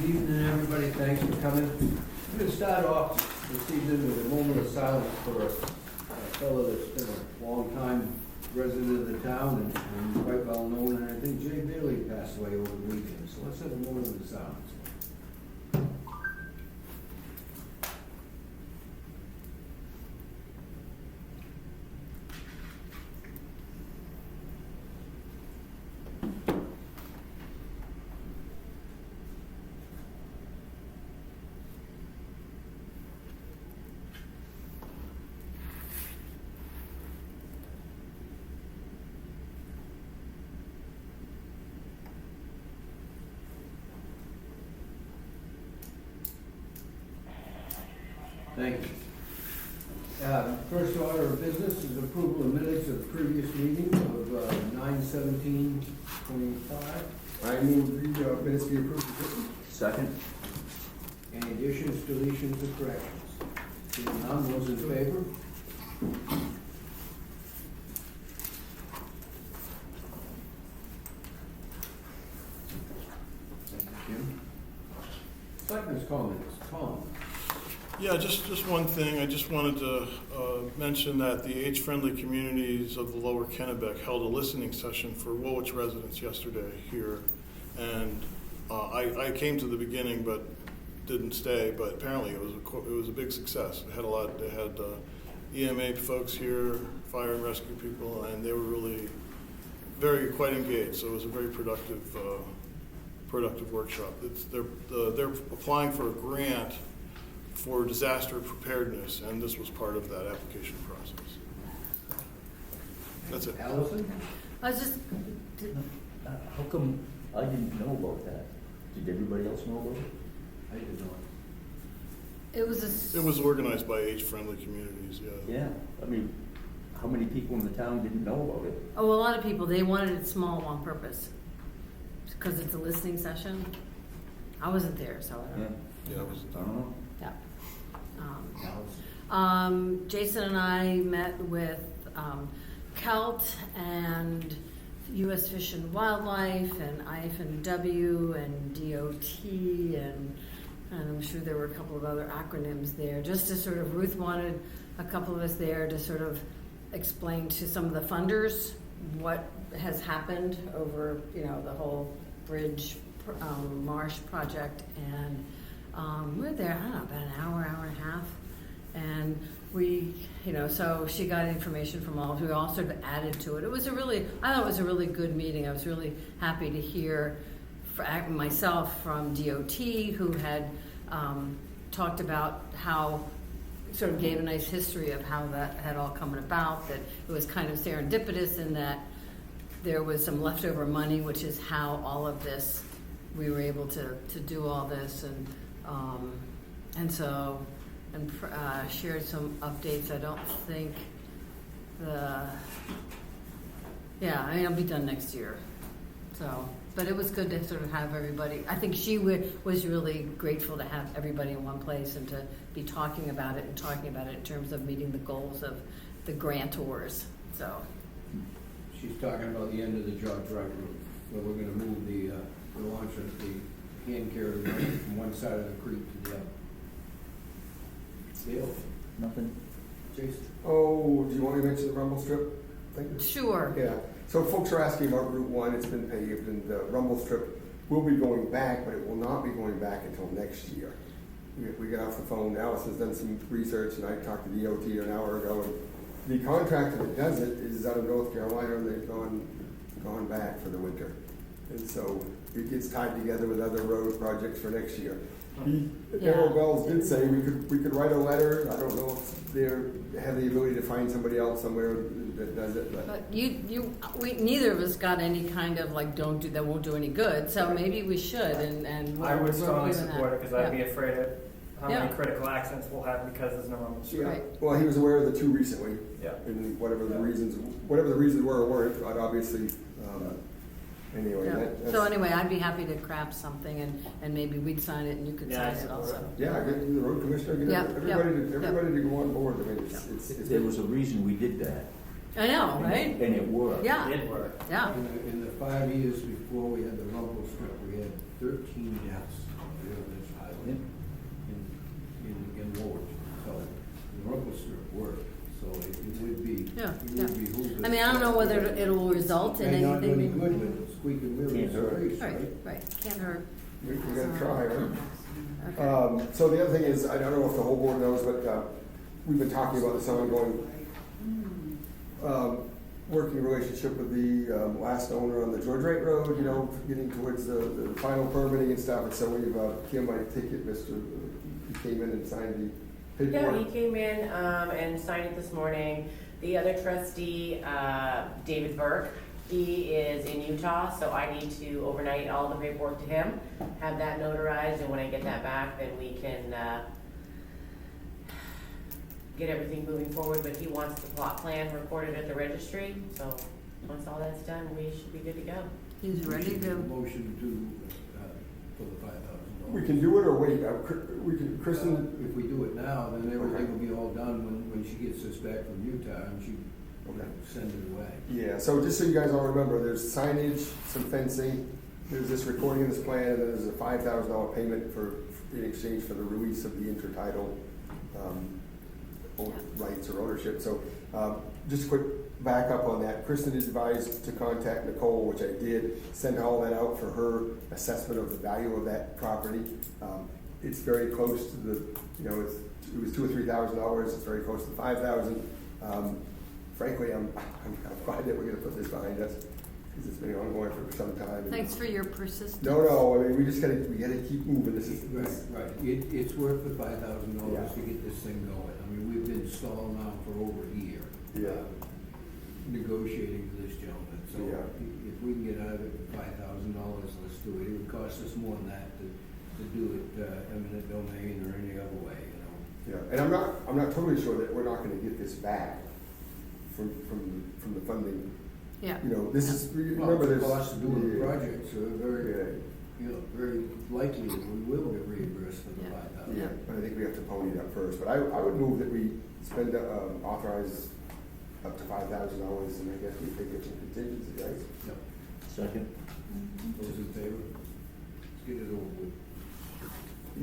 evening, everybody. Thanks for coming. I'm going to start off this evening with a moment of silence for a fellow that's been a long-time resident of the town and quite well known, and I think Jay Bailey passed away over the weekend. So let's have a moment of silence. Thank you. First order of business is approval of minutes of the previous meeting of 9/17/25. I move the minutes be approved. Second. Any additions, deletions, or corrections? Seeing none, those in favor? Thank you, Jim. Selectmen's comments. Tom? Yeah, just one thing. I just wanted to mention that the age-friendly communities of the Lower Kennebec held a listening session for Woolwich residents yesterday here, and I came to the beginning but didn't stay. But apparently it was a big success. They had EMA folks here, fire and rescue people, and they were really quite engaged. So it was a very productive workshop. They're applying for a grant for disaster preparedness, and this was part of that application process. That's it. Allison? I was just, How come I didn't know about that? Did everybody else know about it? I did not. it was It was organized by age-friendly communities, yeah. Yeah, I mean, how many people in the town didn't know about it? a lot of people, they wanted it small on purpose. Because it's a listening session. I wasn't there, so I don't know. Yeah, it was. I don't know. Yeah. Allison? Jason and I met with CALT and U.S. Fish and Wildlife and IF&W and DOT and I'm sure there were a couple of other acronyms there. Just to sort of, Ruth wanted a couple of us there to sort of explain to some of the funders what has happened over, the whole bridge marsh project, and we were there, I don't know, about an hour and a half, and we, so she got information from all of us. We all sort of added to it. I thought it was a really good meeting. I was really happy to hear myself from DOT, who had talked about how, sort of gave a nice history of how that had all come about, that it was kind of serendipitous in that there was some leftover money, which is how all of this, we were able to do all this, and shared some updates. I don't think it'll be done next year. So, but it was good to sort of have everybody. I think she was really grateful to have everybody in one place and to be talking about it in terms of meeting the goals of the grantors. So. She's talking about the end of the George Wright Road, where we're going to move the launch of the hand carrier from one side of the creek to the other. Dale? Nothing? Jason? Oh, do you want me to mention the rumble strip thing? Sure. Yeah. So folks are asking about Route 1. It's been paved, and the rumble strip will be going back, but it will not be going back until next year. We got off the phone. Allison's done some research, and I talked to DOT an hour ago. And the contractor that does it is out of North Carolina, and they've gone back for the winter. And so it gets tied together with other road projects for next year. Darrell Wells did say we could write a letter. I don't know if they have the ability to find somebody else somewhere that does it. But we neither of us got any kind of that won't do any good. So maybe we should. And I would strongly doing support it because I'd be afraid of how many Yeah. critical accidents we'll have because there's no rumble strip. Yeah. Right. Well, he was aware of the two recently. Yeah. And whatever the reasons were or weren't, but obviously. Anyway, Yeah. So anyway, I'd be happy to craft something, and maybe we'd sign it, and you could Yeah, sign it also. Yeah, get the road commissioner, get everybody to go on board. I mean, it's There was a reason we did that. I know, right? And it worked. Yeah. It did work. Yeah. In the 5 years before we had the rumble strip, we had 13 deaths there on this island in Woolwich. So the rumble strip worked, so it would be, Yeah, it yeah. would behoove us. I mean, I don't know whether it'll result in May not do any anything. good, but squeaking wheel Can't is hurt. race, Right, right? right, can't hurt. We gotta try, right? Okay. So the other thing is, I don't know if the whole board knows, but we've been talking about this ongoing working relationship with the last owner on the George Wright Road, you know, getting towards the final permitting and stuff. And so we've, Kim, I take it, Mr. He came in and signed the Yeah, paperwork. he came in and signed it this morning. The other trustee, David Burke, he is in Utah, so I need to overnight all the paperwork to him, have that notarized, and when I get that back, then we can get everything moving forward. But he wants the plot plan recorded at the registry, so once all that's done, we should be good to go. He's ready to. Motion to, for the $5,000. We can do it or wait. We can, Kristen, If we do it now, then everything will be all done when she gets this back from Utah and she Okay. send it away. yeah, so just so you guys all remember, there's signage, some fencing, there's this recording of this plan, and then there's a $5,000 payment in exchange for the release of the intertitle rights or ownership. So just a quick backup on that. Kristen advised to contact Nicole, which I did, send all that out for her assessment of the value of that property. It's very close to the, you know, it was $2,000 or $3,000. It's very close to $5,000. Frankly, I'm glad that we're going to put this behind us because it's been ongoing for some time. Thanks for your persistence. No. I mean, we gotta keep moving. This is Right. It's worth the $5,000 Yeah. to get this thing going. I mean, we've been stalling now for over a year. Yeah. Negotiating with this gentleman. So Yeah. if we can get out of it for $5,000, let's do it. It would cost us more than that to do it eminent domain or any other way, you know. Yeah, and I'm not totally sure that we're not going to get this back from the funding. Yeah. You know, this is Well, remember the there's cost of doing the yeah. project, so very, very likely that we will get reimbursed for the Yeah. $5,000. Yeah, but I think we have to pony it up first. But I would move that we spend authorize up to $5,000, and I guess we take it from contingency, right? Yep. Second. Those in favor? Let's get it over with.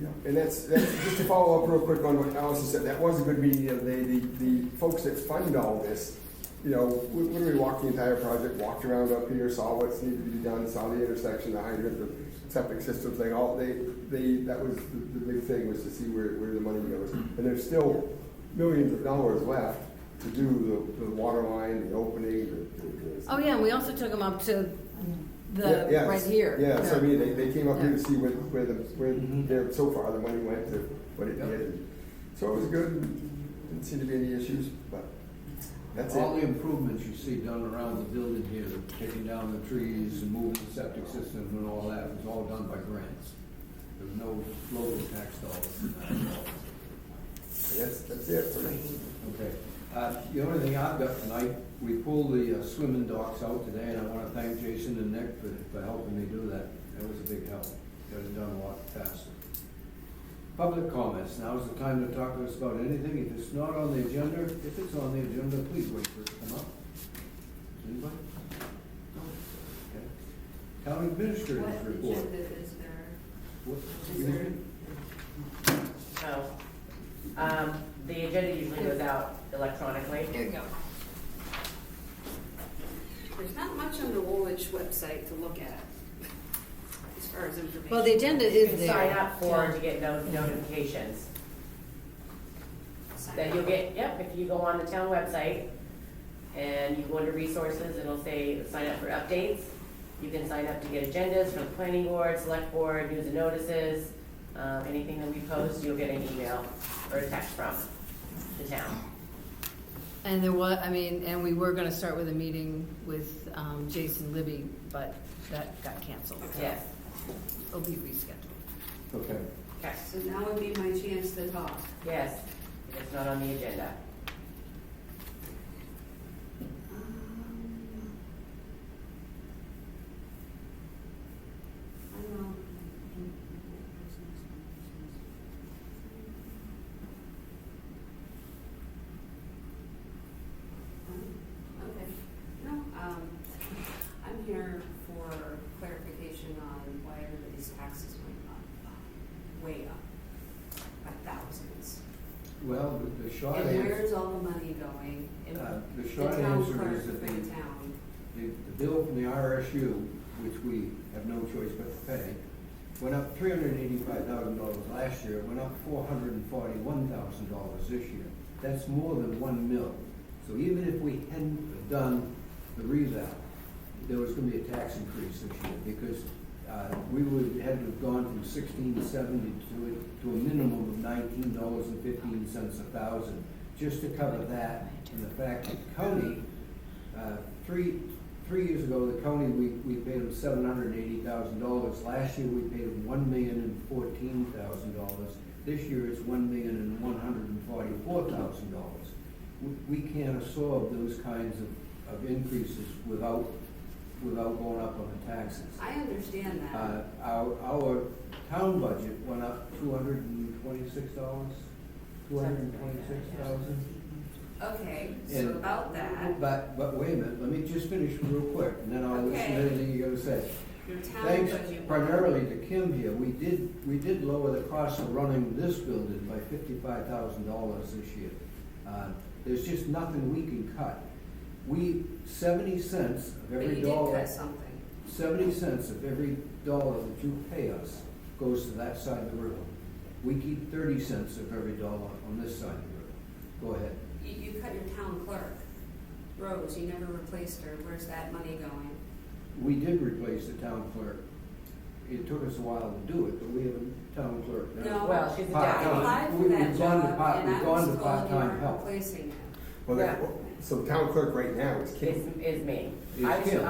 Yeah, and that's just to follow up real quick on what Allison said. That was a good meeting the other day. The folks that fund all this, you know, when we walked the entire project, walked around up here, saw what's needed to be done, saw the intersection, the hydrant, the septic system thing. All that was the big thing, was to see where the money goes. And there's still millions of dollars left to do the water line, the opening. Oh, yeah, and we also took them up to Yes. right here. Yeah, so I mean, they came up here to Yeah. see where their, so far, the money went to what it Yep. did. So it was good, didn't seem to be any issues, but that's All the it. improvements you see done around the building here, taking down the trees and moving the septic system and all that, was all done by grants. There was no local tax dollars. That's it for me. Okay. The only thing I've got tonight, we pulled the swimming docks out today, and I want to thank Jason and Nick for helping me do that. That was a big help. Got it done a lot faster. Public comments. Now is the time to talk to us about anything. If it's not on the agenda, if it's on the agenda, please wait for it to come up. Anybody? No? Okay. Town administrator's report. What agenda is there? What- Is there? Oh, the agenda usually goes out electronically. Here you go. There's not much on the Woolwich website to look at, as far as information. Well, the agenda You is can there. sign up for Yeah. to get notifications. Sign Then up. you'll get, yep, if you go on the town website and you go under resources, it'll say sign up for updates. You can sign up to get agendas from the planning board, select board, news and notices. Anything that we post, you'll get an email or a text from the town. And there was, I mean, and we were gonna start with a meeting with Jason Libby, but that got canceled. Yes. It'll be rescheduled. Okay. Okay. So now would be my chance to talk. Yes, if it's not on the agenda. I don't know. Okay. No, I'm here for clarification on why everybody's taxes went up. short And answer, where's all the money going? In the the short town answer clerk is that for the town. the bill from the RSU, which we have no choice but to pay, went up $385,000 last year, it went up $441,000 this year. That's more than 1 mil. So even if we hadn't done the revale, there was gonna be a tax increase this year, because we would had to have gone from $16.70 to a minimum of $19.15 a thousand, just to cover that, and the fact that the county, three years ago, the county, we paid them $780,000. Last year, we paid them $1,014,000. This year, it's $1,144,000. We can't absorb those kinds of increases without going up on the taxes. I understand that. Our town budget went up $226,000. Okay, so And- about that, But wait a minute, let me just finish real quick, and then I'll listen to Okay. anything you're gonna say. your town Thanks budget. went up. primarily to Kim here, we did lower the cost of running this building by $55,000 this year. There's just nothing we can cut. 70 cents of But every you did dollar, cut something. 70 cents of every dollar that you pay us goes to that side of the river. We keep 30 cents of every dollar on this side of the river. Go ahead. You cut your town clerk. Rose, you never replaced her. Where's that money going? We did replace the town clerk. It took us a while to do it, but we have a town clerk now. No. Well, she's a I Part-time. deputy. applied for We've that gone to job, part- and we've I gone was to told you part-time weren't help. replacing him. Well, Yeah. so town clerk right now is Kim. Is me. Is I Kim.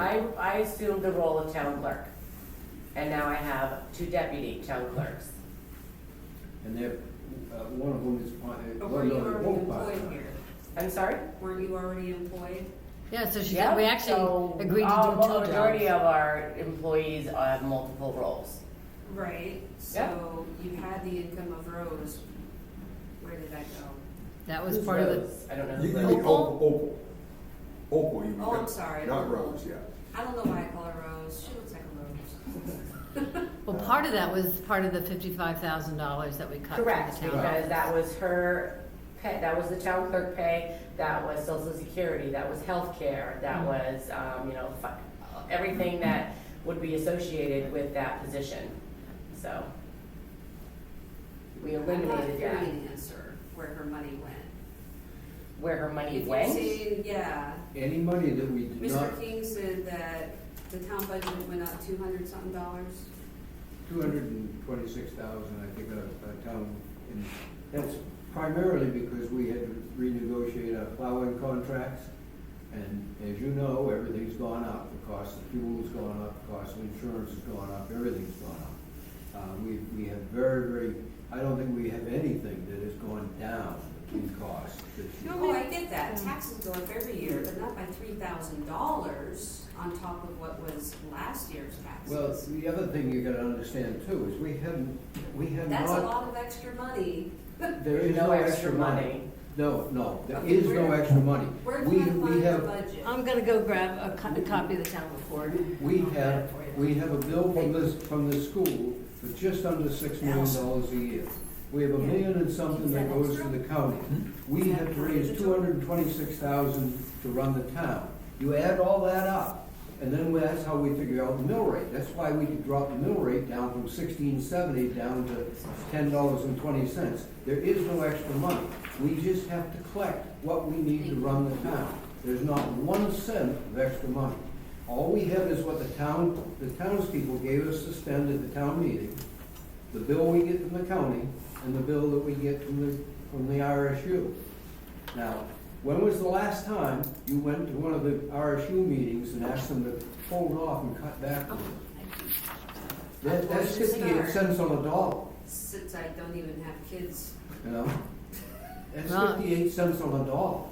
assumed the role of town clerk, and now I have 2 deputy town clerks. And they're, one of them is, But were you already employed here? I'm sorry? Weren't you already employed? Yeah, so she Yeah, said we actually so agreed to all- do the 2 majority jobs. of our employees have multiple roles. Right, so you had the income of Rose. Where did that go? That was Who's part of the, Rose? I don't know You who mean Rose. Opal. Opal, you mean. Oh, I'm sorry. Not Opal. Rose, yeah. I don't know why I call her Rose. She looks like a rose. well, part of that was part of the $55,000 that we cut from Correct, the town. because that was her pay, that was the town clerk pay, that was social security, that was healthcare, that was, everything that would be associated with that position, so. We I'm not eliminated that, hearing an answer where her money went. where her money If you're went. saying, yeah, any money that we did not, Mr. King said that the town budget went up $200-something. 226,000, I think, a town, and that's primarily because we had to renegotiate our plowing contracts. And as you know, everything's gone up. The cost of fuel's gone up, the cost of insurance has gone up, everything's gone up. We have very, I don't think we have anything that has gone down in cost this year. Oh, I get that. Taxes go up every year, but not by $3,000 on top of what was last year's taxes. Well, the other thing you gotta understand too is we have That's a not, lot of extra money. there is no extra money. No, there Okay, is no where- extra money. Where We can I find the have, budget? I'm gonna go grab a copy of the town report. we I'll get have, it for you. we have a bill from the school for just under $6 million a year. We have $1 million and something that goes to the county. We have to raise $226,000 to run the town. You add all that up, and then that's how we figure out the mill rate. That's why we could drop the mill rate down from $16.70 down to $10.20. There is no extra money. We just have to collect what we need to run the town. There's not 1 cent of extra money. All we have is what the townspeople gave us to spend at the town meeting, the bill we get from the county, and the bill that we get from the RSU. Now, when was the last time you went to one of the RSU meetings and asked them to fold off and cut back a little? That's 58 cents on the dollar, Since I don't even have kids. you know? That's Right. 58 cents on the dollar,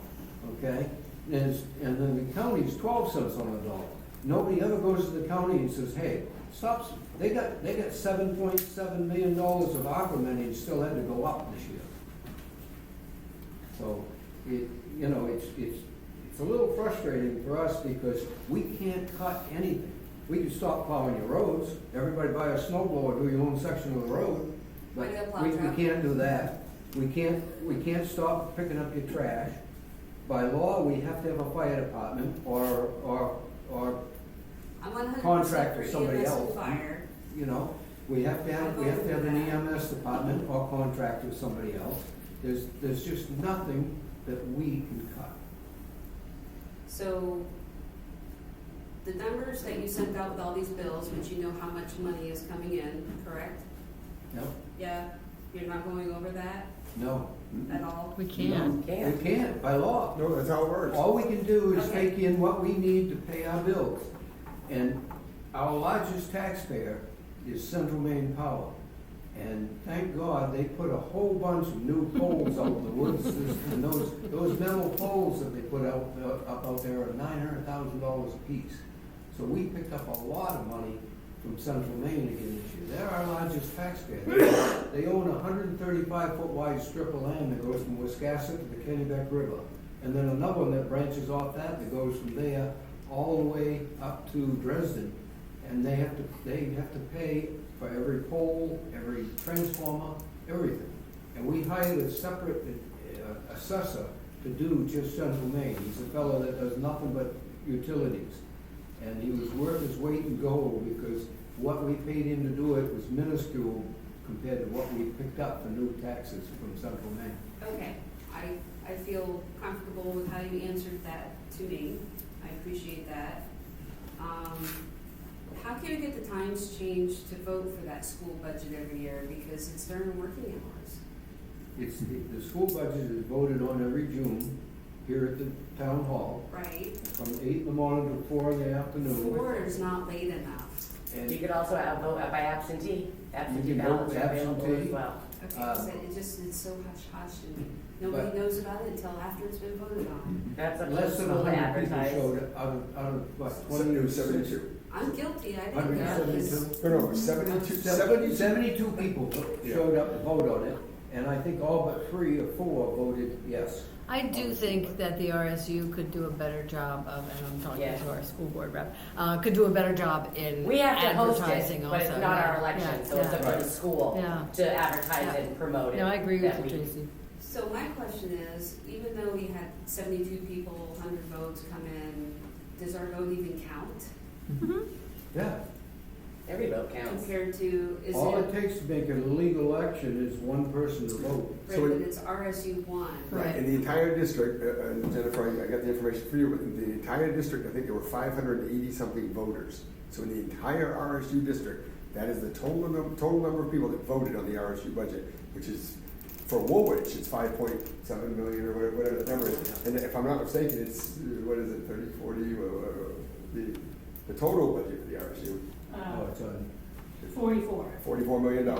okay? And then the county's 12 cents on the dollar. Nobody ever goes to the county and says, hey, stop, they got $7.7 million of ARPA money and still had to go up this year. So, it's a little frustrating for us because we can't cut anything. We can stop plowing your roads, everybody buy a snow blower, do your own section of the road, Why do you but plow we traffic? can't do that. We can't stop picking up your trash. By law, we have to have a fire department or I'm 100% contract for with somebody EMS else. and fire. You know, we have to have an EMS department or contract with somebody else. There's just nothing that we can cut. So, the numbers that you sent out with all these bills, which you know how much money is coming in, correct? No, Yeah, you're not going over that no. at all? We can. Can't. We can't, by law. No, that's how it works. All we can do is Okay. take in what we need to pay our bills. And our largest taxpayer is Central Maine Power. And thank God, they put a whole bunch of new poles out in the woods. And those metal poles that they put up out there are $900,000 a piece. So we picked up a lot of money from Central Maine again this year. They're our largest taxpayer. They own a 135-foot wide strip of land that goes from Wiscasset to the Kennebec River. And then another one that branches off that goes from there all the way up to Dresden. And they have to pay for every pole, every transformer, everything. And we hired a separate assessor to do just Central Maine. He's a fellow that does nothing but utilities. And he was worth his weight in gold because what we paid him to do it was minuscule compared to what we picked up for new taxes from Central Maine. Okay, I feel comfortable with how you answered that to me. I appreciate that. How can you get the times changed to vote for that school budget every year? Because it's during working hours. The school budget is voted on every June here at the town hall Right? from 8 in the morning to 4 in the afternoon. 4 is not late enough. You And could also vote by absentee. Absentee You can ballots vote are available as absentee. well. Okay, so it's so hush-hush and nobody knows about it until after it's been voted on. That's up to the less than school to 100 people advertise. showed out of what, 20 or 72. I'm guilty, I didn't know this. 172? No, 72. 72 people showed up to vote on it, and I think all but 3 or 4 voted yes. I do think that the RSU could do a better job of, and I'm talking Yes. to our school board rep, could do a better job in We have to host advertising it, also. but it's not our Yeah, election, yeah, so it's up yeah. to the school Yeah. to advertise Yeah. it and promote it. No, I agree that with you, week. Tracy. So my question is, even though we had 72 people, 100 votes come in, does our vote even count? Mhm. Yeah. Every vote counts. Compared to, is All it it, takes to make a legal election is one person to vote. right, So but it- it's RSU 1. Right. In the entire district, and Jennifer, I got the information for you, but in the entire district, I think there were 580-something voters. So in the entire RSU district, that is the total number of people that voted on the RSU budget, which is, for Woolwich, it's 5.7 million or whatever the number is. And if I'm not mistaken, it's, what is it, 30, 40, the total budget for the RSU, Oh, it's on. 44. $44 million.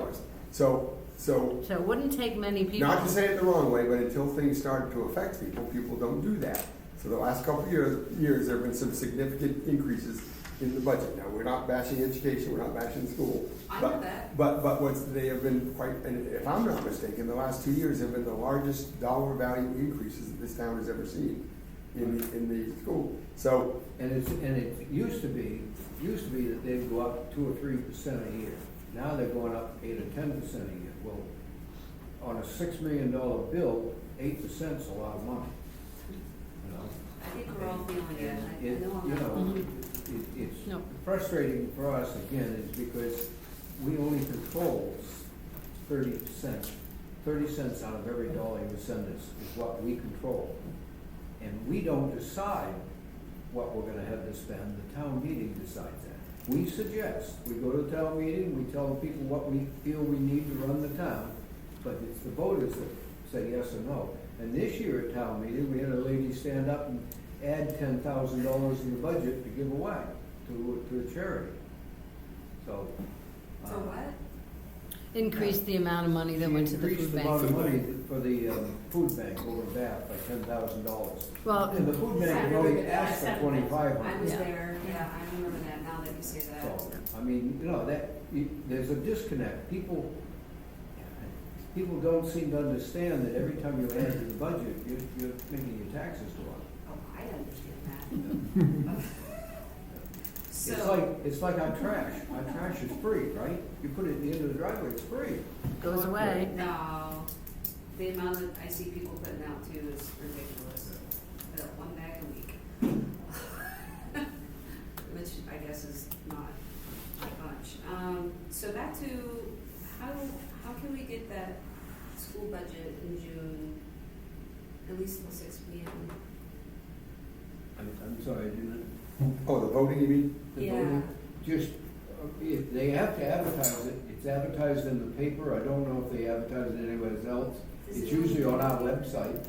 So So it wouldn't take many people. not to say it the wrong way, but until things started to affect people don't do that. So the last couple of years, there have been some significant increases in the budget. Now, we're not bashing education, we're not bashing school. I but- know that. But they have been quite, and if I'm not mistaken, the last 2 years have been the largest dollar value increases that this town has ever seen in the school. So, And it used to be that they'd go up 2 or 3% a year. Now they're going up 8 or 10% a year. Well, on a $6 million bill, 8% is a lot of money. You know? I think we're all feeling it. I It- know I'm you not know, alone. It's No. frustrating for us, again, is because we only control 30%. 30 cents out of every dollar you send us is what we control. And we don't decide what we're gonna have to spend, the town meeting decides that. We suggest, we go to the town meeting, we tell the people what we feel we need to run the town, but it's the voters that say yes or no. And this year at town meeting, we had a lady stand up and add $10,000 in the budget to give away to a charity. So. For what? Increase the amount of money that went to the Increased food the amount bank. of money for the food bank over in Bath by $10,000. Well, And the food bank had only asked for 2,500. I was Yeah. there, yeah, I remember that now that you say that. So, I mean, you know, there's a disconnect. People don't seem to understand that every time you add to the budget, you're making your taxes go up. Oh, I understand that. So, It's like our trash. Our trash is free, right? You put it at the end of the driveway, it's free. goes away. no, The amount that I see people putting out too is ridiculous. Put out 1 bag a week. Which I guess is not much. So back to how can we get that school budget in June, at least till 6 p.m.? I'm sorry, I didn't. Oh, the voting, you mean? The Yeah. voting, just, if they have to advertise it, it's advertised in the paper, I don't know if they advertise it anywhere else. It's usually on our website.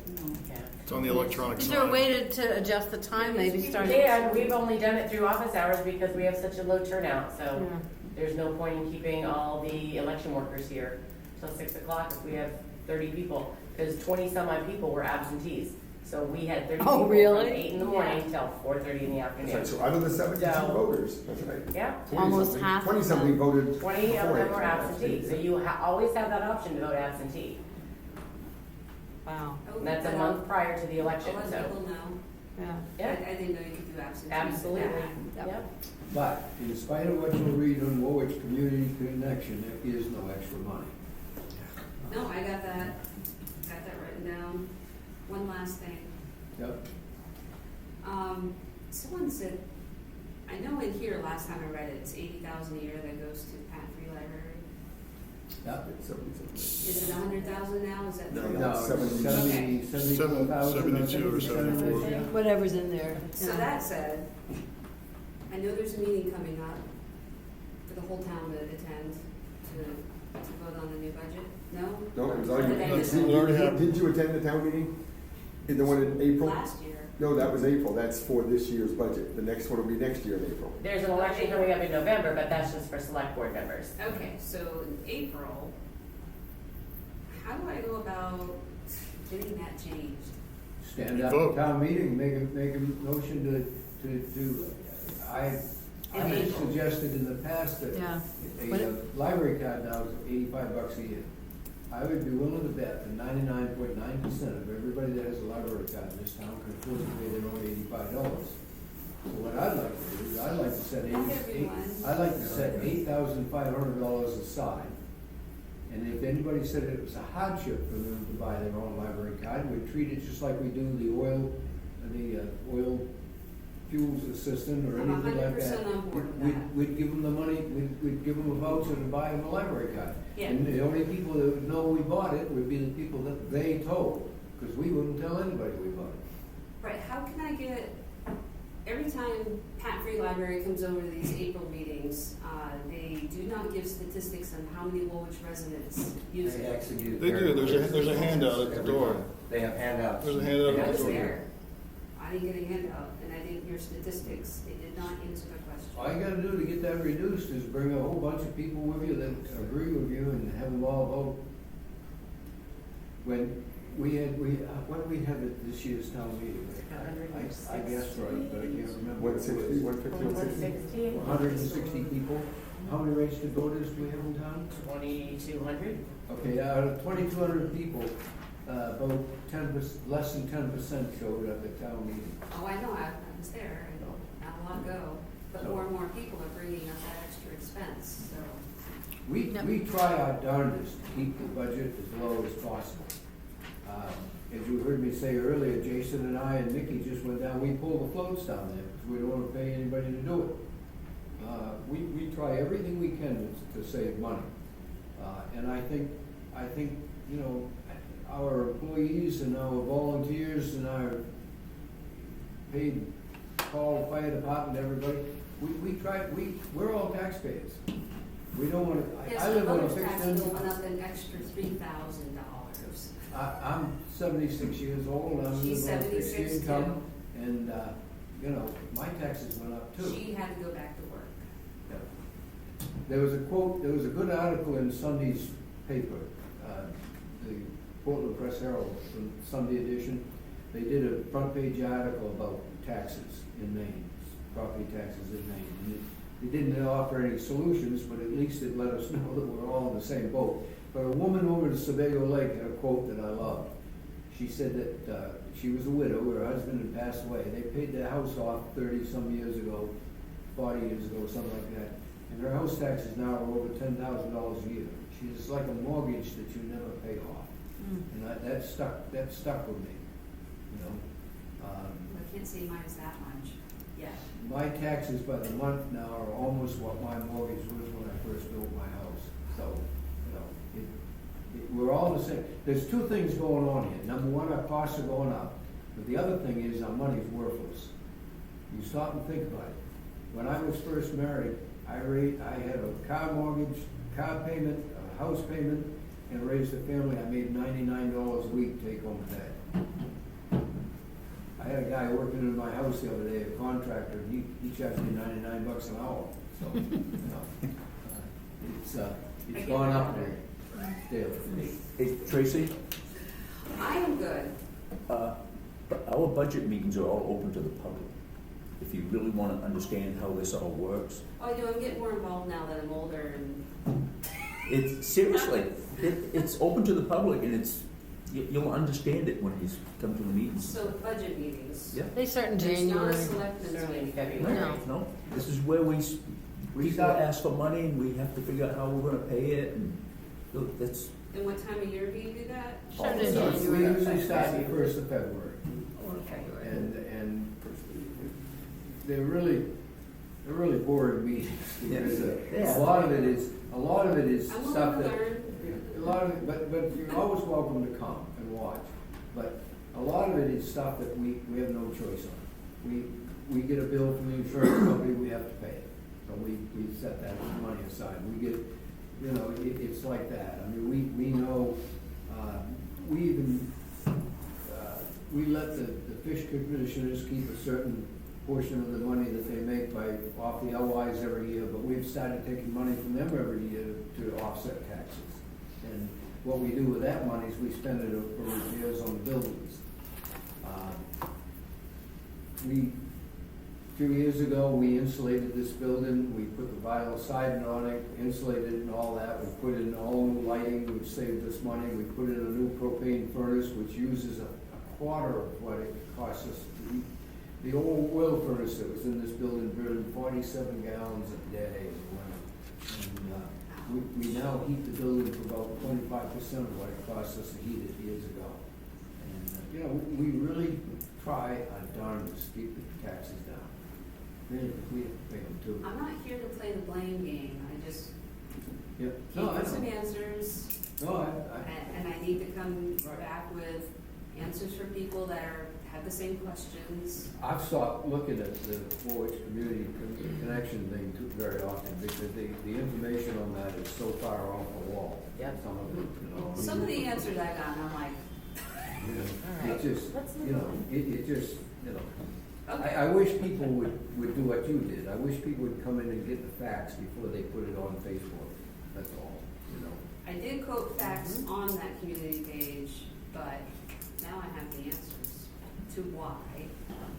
Yeah. It's on the electronic Is there a sign. way to adjust the time, maybe start? Yeah, we've only done it through office hours because we have such a low turnout, so Yeah. there's no point in keeping all the election workers here till 6 o'clock if we have 30 people, because 20 some odd people were absentees. So we had 30 Oh, people really? from 8 in the morning till 4:30 in the That's afternoon. right, so out of the 72 So- voters, that's right. Yeah, 20 Almost something- half of 20 something them. voted. 20 of before them it. were absentee, so you always have that option to vote absentee. Wow, And that's a month prior to the I'll election, let so, people know. yeah. yeah, I didn't know you could do absentee. absolutely, Yep. yep. But in spite of what you read on Woolwich Community Connection, there is no extra money. No, I got that written down. One last thing. Yep. Someone said, I know in here last time I read it, it's 80,000 a year that goes to Pat Free Library. Yep. It's 70 something. Is it 100,000 now? Is that? No, true? no. No, 70. 72 or 74. Whatever's in there. So yeah. that said, I know there's a meeting coming up for the whole town to attend to vote on the new budget. No? No, it was Or did I already, miss It it? already happened. did you attend the town meeting? The one in April? Last year. No, that was April, that's for this year's budget. The next one will be next year in April. There's an election coming up in November, but that's just for select board members. Okay, so in April, how do I go about getting that changed? Stand You up vote. at town meeting, make a motion I In April. suggested in the past that Yeah. a library card now is $85 a year. I would be willing to bet that 99.9% of everybody that has a library card in this town can afford to pay their own $85. So what I'd like to do is, I'd like to set Not everyone. I'd like to set $8,500 aside. And if anybody said it was a hardship for them to buy their own library card, we'd treat it just like we do the oil fuels assistant or I'm anything like that. 100% on board with We'd- that. We'd give them the money, we'd give them a voucher to buy them a library card. Yeah. And the only people that would know we bought it would be the people that they told, because we wouldn't tell anybody we bought it. Right, how can I get, every time Pat Free Library comes over to these April meetings, they do not give statistics on how many Woolwich residents use They it. actually do. They do, there's a handout at the door. They have handouts. There's a handout I at was the door. there. I didn't get a handout, and I didn't hear statistics. They did not answer the question. All you gotta do to get that reduced is bring a whole bunch of people with you that agree with you and have them all vote. When what did we have at this year's town meeting? I guess right, but I can't remember. 160, 150, 160? 160, 160 people. How many registered voters do we have in town? 2,200. Okay, out of 2,200 people, about 10%, less than 10% showed up at town meeting. Oh, I know, I was there, and not a lot go, but more and more people are bringing up that extra expense, so. We try our darndest to keep the budget as low as possible. As you heard me say earlier, Jason and I and Mickey just went down, we pulled the floats down there because we don't want to pay anybody to do it. We try everything we can to save money. And I think, you know, our employees and our volunteers and our paid call fire department, everybody, we're all taxpayers. We don't want to, Yes, I the live on a voters' fixed tax bill income. went up an extra $3,000. I'm 76 years old, I'm She's living on a fixed 76 income, and, you know, my taxes went up too. She had to go back to work. Yeah. There was a quote, there was a good article in Sunday's paper, the Portland Press Herald, from Sunday edition. They did a front page article about taxes in Maine, property taxes in Maine. And it didn't offer any solutions, but at least it let us know that we're all in the same boat. But a woman over to Sebago Lake had a quote that I loved. She said that she was a widow, her husband had passed away. They paid their house off 30-some years ago, 40 years ago, something like that. And her house taxes now are over $10,000 a year. It's like a mortgage that you never pay off. And that stuck with me, you know. I can't say mine's that much yet. My taxes by the month now are almost what my mortgage was when I first built my house. So, you know, we're all the same. There's two things going on here. Number one, our costs are going up, but the other thing is our money's worthless. You stop and think about it. When I was first married, I had a car mortgage, car payment, a house payment, and raised a family. I made $99 a week take home pay. I had a guy working in my house the other day, a contractor, and he charged me $99 an hour. So, you know, it's gone up there daily. Hey, Tracy, I am good. our budget meetings are all open to the public. If you really want to understand how this all works, Oh, you know, I'm getting more involved now that I'm older and it's seriously, it's open to the public, and you'll understand it when you come to the meetings. so budget meetings. Yeah. They start in It's not a January. selectmen's Certainly in meeting. February. No. No, this is where people start- ask for money, and we have to figure out how we're gonna pay it, and look, that's, And what time of year do you do that? Start in Oh, sorry. We January usually start the 1st of February. or February. And they're really boring meetings. Because Yeah. a lot of it is I'm stuff willing to that, learn. a lot of it, but you're always welcome to come and watch. But a lot of it is stuff that we have no choice on. We get a bill from the insurance company, we have to pay it. So we set that money aside. We get, you know, it's like that. I mean, we know, we even, we let the fish commissioners keep a certain portion of the money that they make off the LYs every year, but we've started taking money from them every year to offset taxes. And what we do with that money is we spend it for repairs on the buildings. A few years ago, we insulated this building, we put the vinyl siding on it, insulated it and all that, we put in all new lighting, which saved us money, we put in a new propane furnace, which uses a quarter of what it costs us to heat. The old oil furnace that was in this building burned 47 gallons a day in the winter. And we now heat the building for about 25% of what it cost us to heat it years ago. And, you know, we really try our darndest to keep the taxes down. Really, we have to pay them too. I'm not here to play the blame game. I just Yep. came for some answers, No, and I need to come Right. back with answers for people that have the same questions. I've stopped looking at the Woolwich Community Connection thing very often because the information on that is so far off the wall. Yep. Some of it, you know. Some of the answers I got, and I'm like, You know, All right. it just, Let's move you know, on. it just, you know. okay. I wish people would do what you did. I wish people would come in and get the facts before they put it on Facebook. That's all, you know. I did quote facts on that community page, but now I have the answers to why,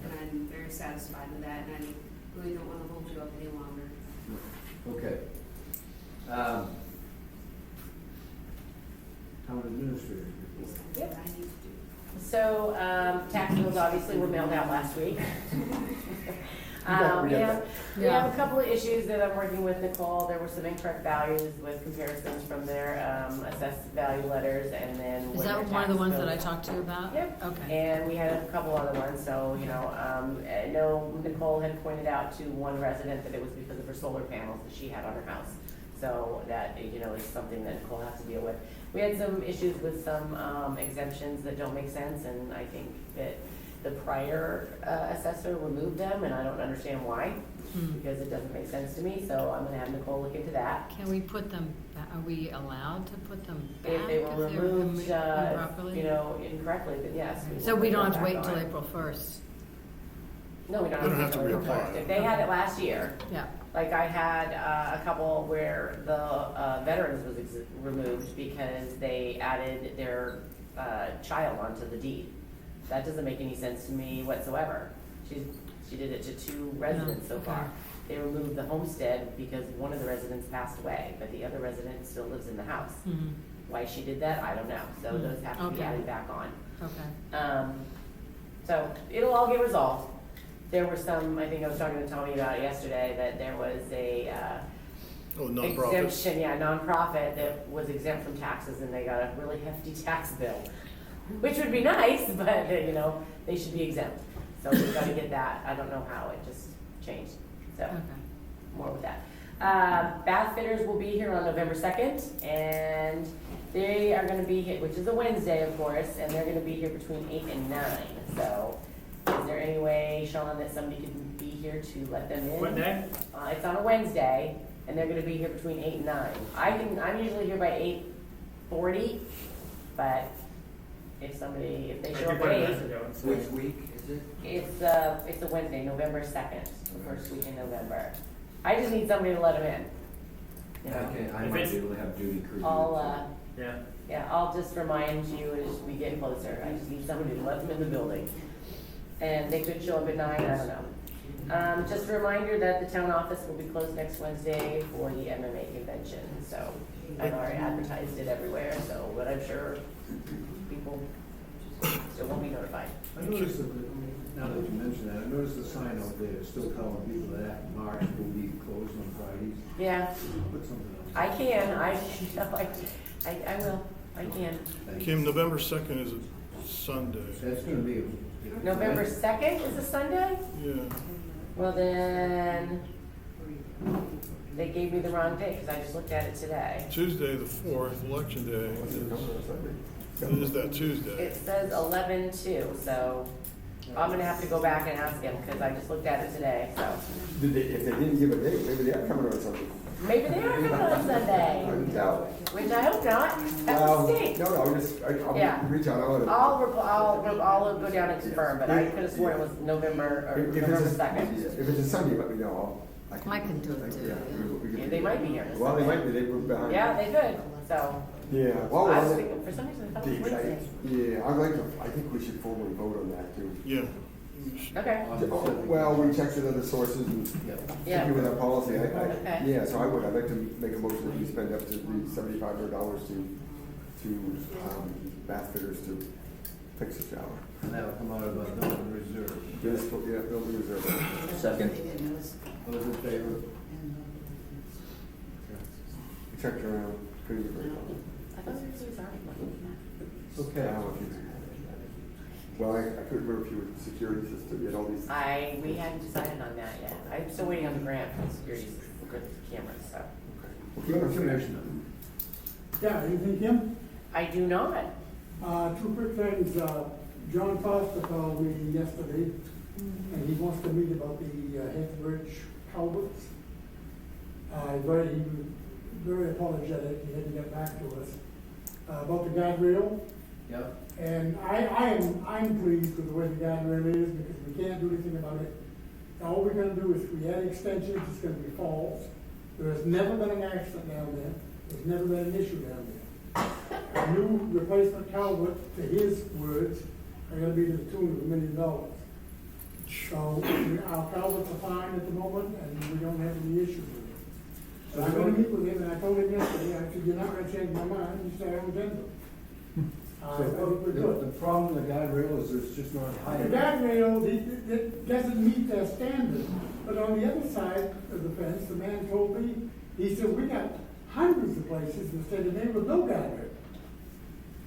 and I'm very satisfied with that, and I really don't want to hold you up any longer. Okay. Town administrator. Is report. that what I need to do? So, tax bills obviously were mailed out last week. We have a couple of issues that I'm working with Nicole. There were some incorrect values with comparisons from their assessed value letters, and then. Is when that their one of the tax ones that bill- I talked to you about? Yep. Okay. And we had a couple other ones, so, you know, I know Nicole had pointed out to one resident that it was because of her solar panels that she had on her house. So that, you know, is something that Nicole has to deal with. We had some issues with some exemptions that don't make sense, and I think that the prior assessor removed them, and I don't understand why, because it doesn't make sense to me, so I'm gonna have Nicole look into that. Can we put them, are we allowed to put them back? If they were removed, improperly? you know, incorrectly, then yes. we So will we put don't them have to wait back until on. April 1st? No, we don't We don't have to have to wait until reapply. first. If they had it last year, Yeah. like I had a couple where the veterans was removed because they added their child onto the deed. That doesn't make any sense to me whatsoever. She did it to two residents so okay. far. They removed the homestead because one of the residents passed away, but the other resident still lives in the house. Mhm. Why she did that, I don't know. So Mhm. those have to be Okay. added back on. Okay. So it'll all get resolved. There were some, I think I was talking to Tommy about it yesterday, that there was a Oh, nonprofits. exemption, yeah, nonprofit that was exempt from taxes and they got a really hefty tax bill, which would be nice, but, you know, they should be exempt. So we've got to get that. I don't know how, it just changed. So, Okay. more with that. Bath fitters will be here on November 2nd, and they are gonna be here, which is a Wednesday, of course, and they're gonna be here between 8 and 9. So, is there any way, Sean, that somebody could be here to let them in? What day? It's on a Wednesday, and they're gonna be here between 8 and 9. I'm usually here by 8:40, but if they show up at 8, Which week is it? it's a Wednesday, November 2nd, the first week in November. I just need somebody to let them in. You know? I If might it's- be able to have duty crew. Yeah. Yeah, I'll just remind you as we get closer. I just need somebody to let them in the building. And they could show up at 9, I don't know. Just a reminder that the town office will be closed next Wednesday for the MMA convention. So I've already advertised it everywhere, so, but I'm sure people still won't be notified. I noticed, now that you mention that, I noticed the sign out there, still telling people that March will be closed on Fridays. Yeah, Put something else. I can, I will, I can. Kim, November 2nd is a Sunday. That's gonna be. November 2nd is a Sunday? Yeah. Well, then, they gave me the wrong date, because I just looked at it today. Tuesday, the 4th, Election Day. What's it coming on Sunday? It is that Tuesday. It says 11/2, so I'm gonna have to go back and ask him, because I just looked at it today, so. If they didn't give a date, maybe they are coming on Sunday. Maybe they are coming on Sunday, I doubt it. which I hope not. That's a Well, mistake. no, I'll Yeah. reach out, I'll go down and confirm, but I could have sworn it was November, or If November it's a, 2nd. if it's a Sunday, let me know. I can do it too. Yeah, we Yeah, can- they might be here. on Well, they Sunday. might be, they were behind. Yeah, they could, so. Yeah, well, I was well, thinking, for some reason, I thought it was Dave, Wednesday. yeah, I think we should formally vote on that too. Yeah. Okay, Well, we checked with other sources and yeah. thinking with our policy, Okay. yeah, so I'd like to make a motion that we spend up to the $7,500 to bath fitters to fix the shower. And that'll come out of a building reserve. Yes, yeah, building reserve. Second. Those in favor? We checked around, pretty great. I thought it was already money. Okay. Well, I couldn't remember if you were security system, you had all these. We hadn't decided on that yet. I'm still waiting on the grant for the security, for the cameras, so. Okay, well, Commissioner. Yeah, anything, Kim? I do not. Two quick things. John Foster called me yesterday, and he wants to meet about the Heath Bridge culverts. He was very apologetic, he hadn't get back to us. About the guardrail, Yep. and I'm pleased with the way the guardrail is, because we can't do anything about it. All we're gonna do is, if we add extensions, it's gonna be falls. There has never been an accident down there, there's never been an issue down there. A new replacement culvert, to his words, are gonna be to the tune of $1 million. So, our culverts are fine at the moment, and we don't have any issues with it. So I'm gonna meet with him, and I told him yesterday, I said, you're not gonna change my mind, you say I'm agenda. I think we're good. The problem with the guardrail is it's just not high The enough. guardrail, it doesn't meet their standard, but on the other side of the fence, the man told me, he said, we got hundreds of places in the state of Maine with no guardrail.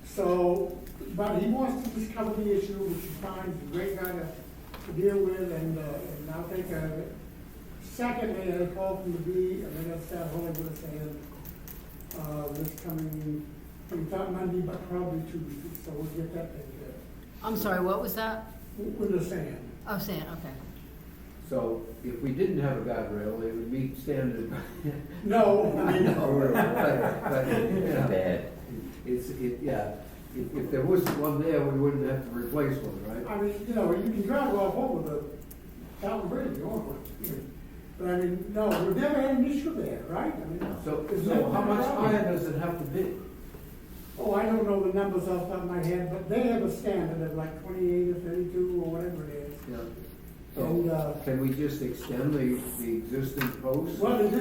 So, but he wants to just cover the issue, which is fine, he's a great guy to deal with, and I'll take care of it. Secondly, I had a call from the B, and they're gonna start Hollywood saying, this coming, we thought Monday, but probably Tuesday, so we'll get that taken care of. I'm sorry, what was that? With the sand. Oh, Sam, okay. So if we didn't have a guardrail, it would meet standard. No, I mean, But, you know, Bad. yeah, if there was one there, we wouldn't have to replace one, right? I mean, you know, you can drive off over the Town Bridge if you want to. But I mean, no, we've never had an issue there, right? I mean, So there's how never much been a problem. higher does it have to be? Oh, I don't know the numbers off the top of my head, but they have a standard of like 28 or 32 or whatever it is. Yeah. And, So can we just extend the existing posts? well, there's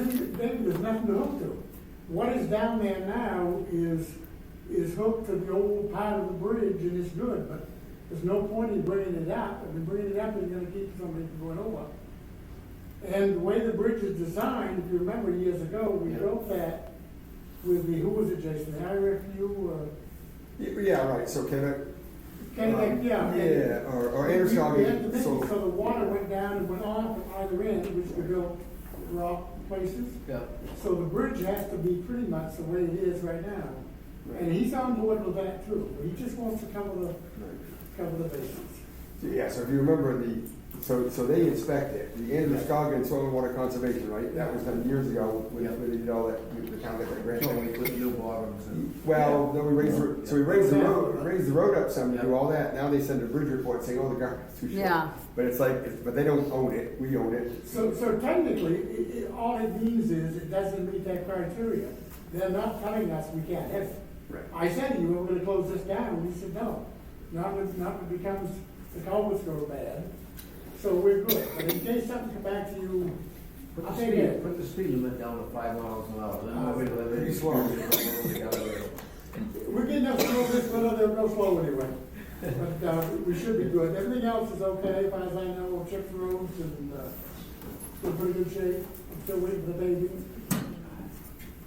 nothing to hook to. What is down there now is hooked to the old part of the bridge, and it's good, but there's no point in bringing it up. I mean, bringing it up is gonna keep somebody from going over. And the way the bridge is designed, if you remember years ago, we Yeah. built that with the, who was it, Jason, the IRFU or? Yeah, right, so can it? Yeah. Yeah, or We had to Anderson, make it so so, the water went down and went off at either end, which we built rock places. Yeah. So the bridge has to be pretty much the way it is right now. And he's on board with that too. He just wants to cover the bases. yeah, so if you remember so they inspect it, the Androscoggin Soil and Water Conservation, right? That was done years ago when Yeah. they did all that, the town got that grant. So we put new bottoms in. Well, then we raised the road up some to do all that. Now they send a bridge report saying, oh, the garbage is too short. Yeah. But it's like, but they don't own it, we own it. So technically, all it means is it doesn't meet that criteria. They're not telling us we can't have it. Right. I said to you, we're gonna close this down, and he said, no, not if it becomes, the culverts go bad, so we're good. But in case something come back to you, Put I'll the take speed, it. put the speed limit down to 5 miles an hour, then nobody will Pretty ever. slow. We're getting up to go this, but they'll go slow anyway. But, we should be good. Everything else is okay, as far as I know, chipped roads and, still pretty good shape. I'm still waiting for the baby.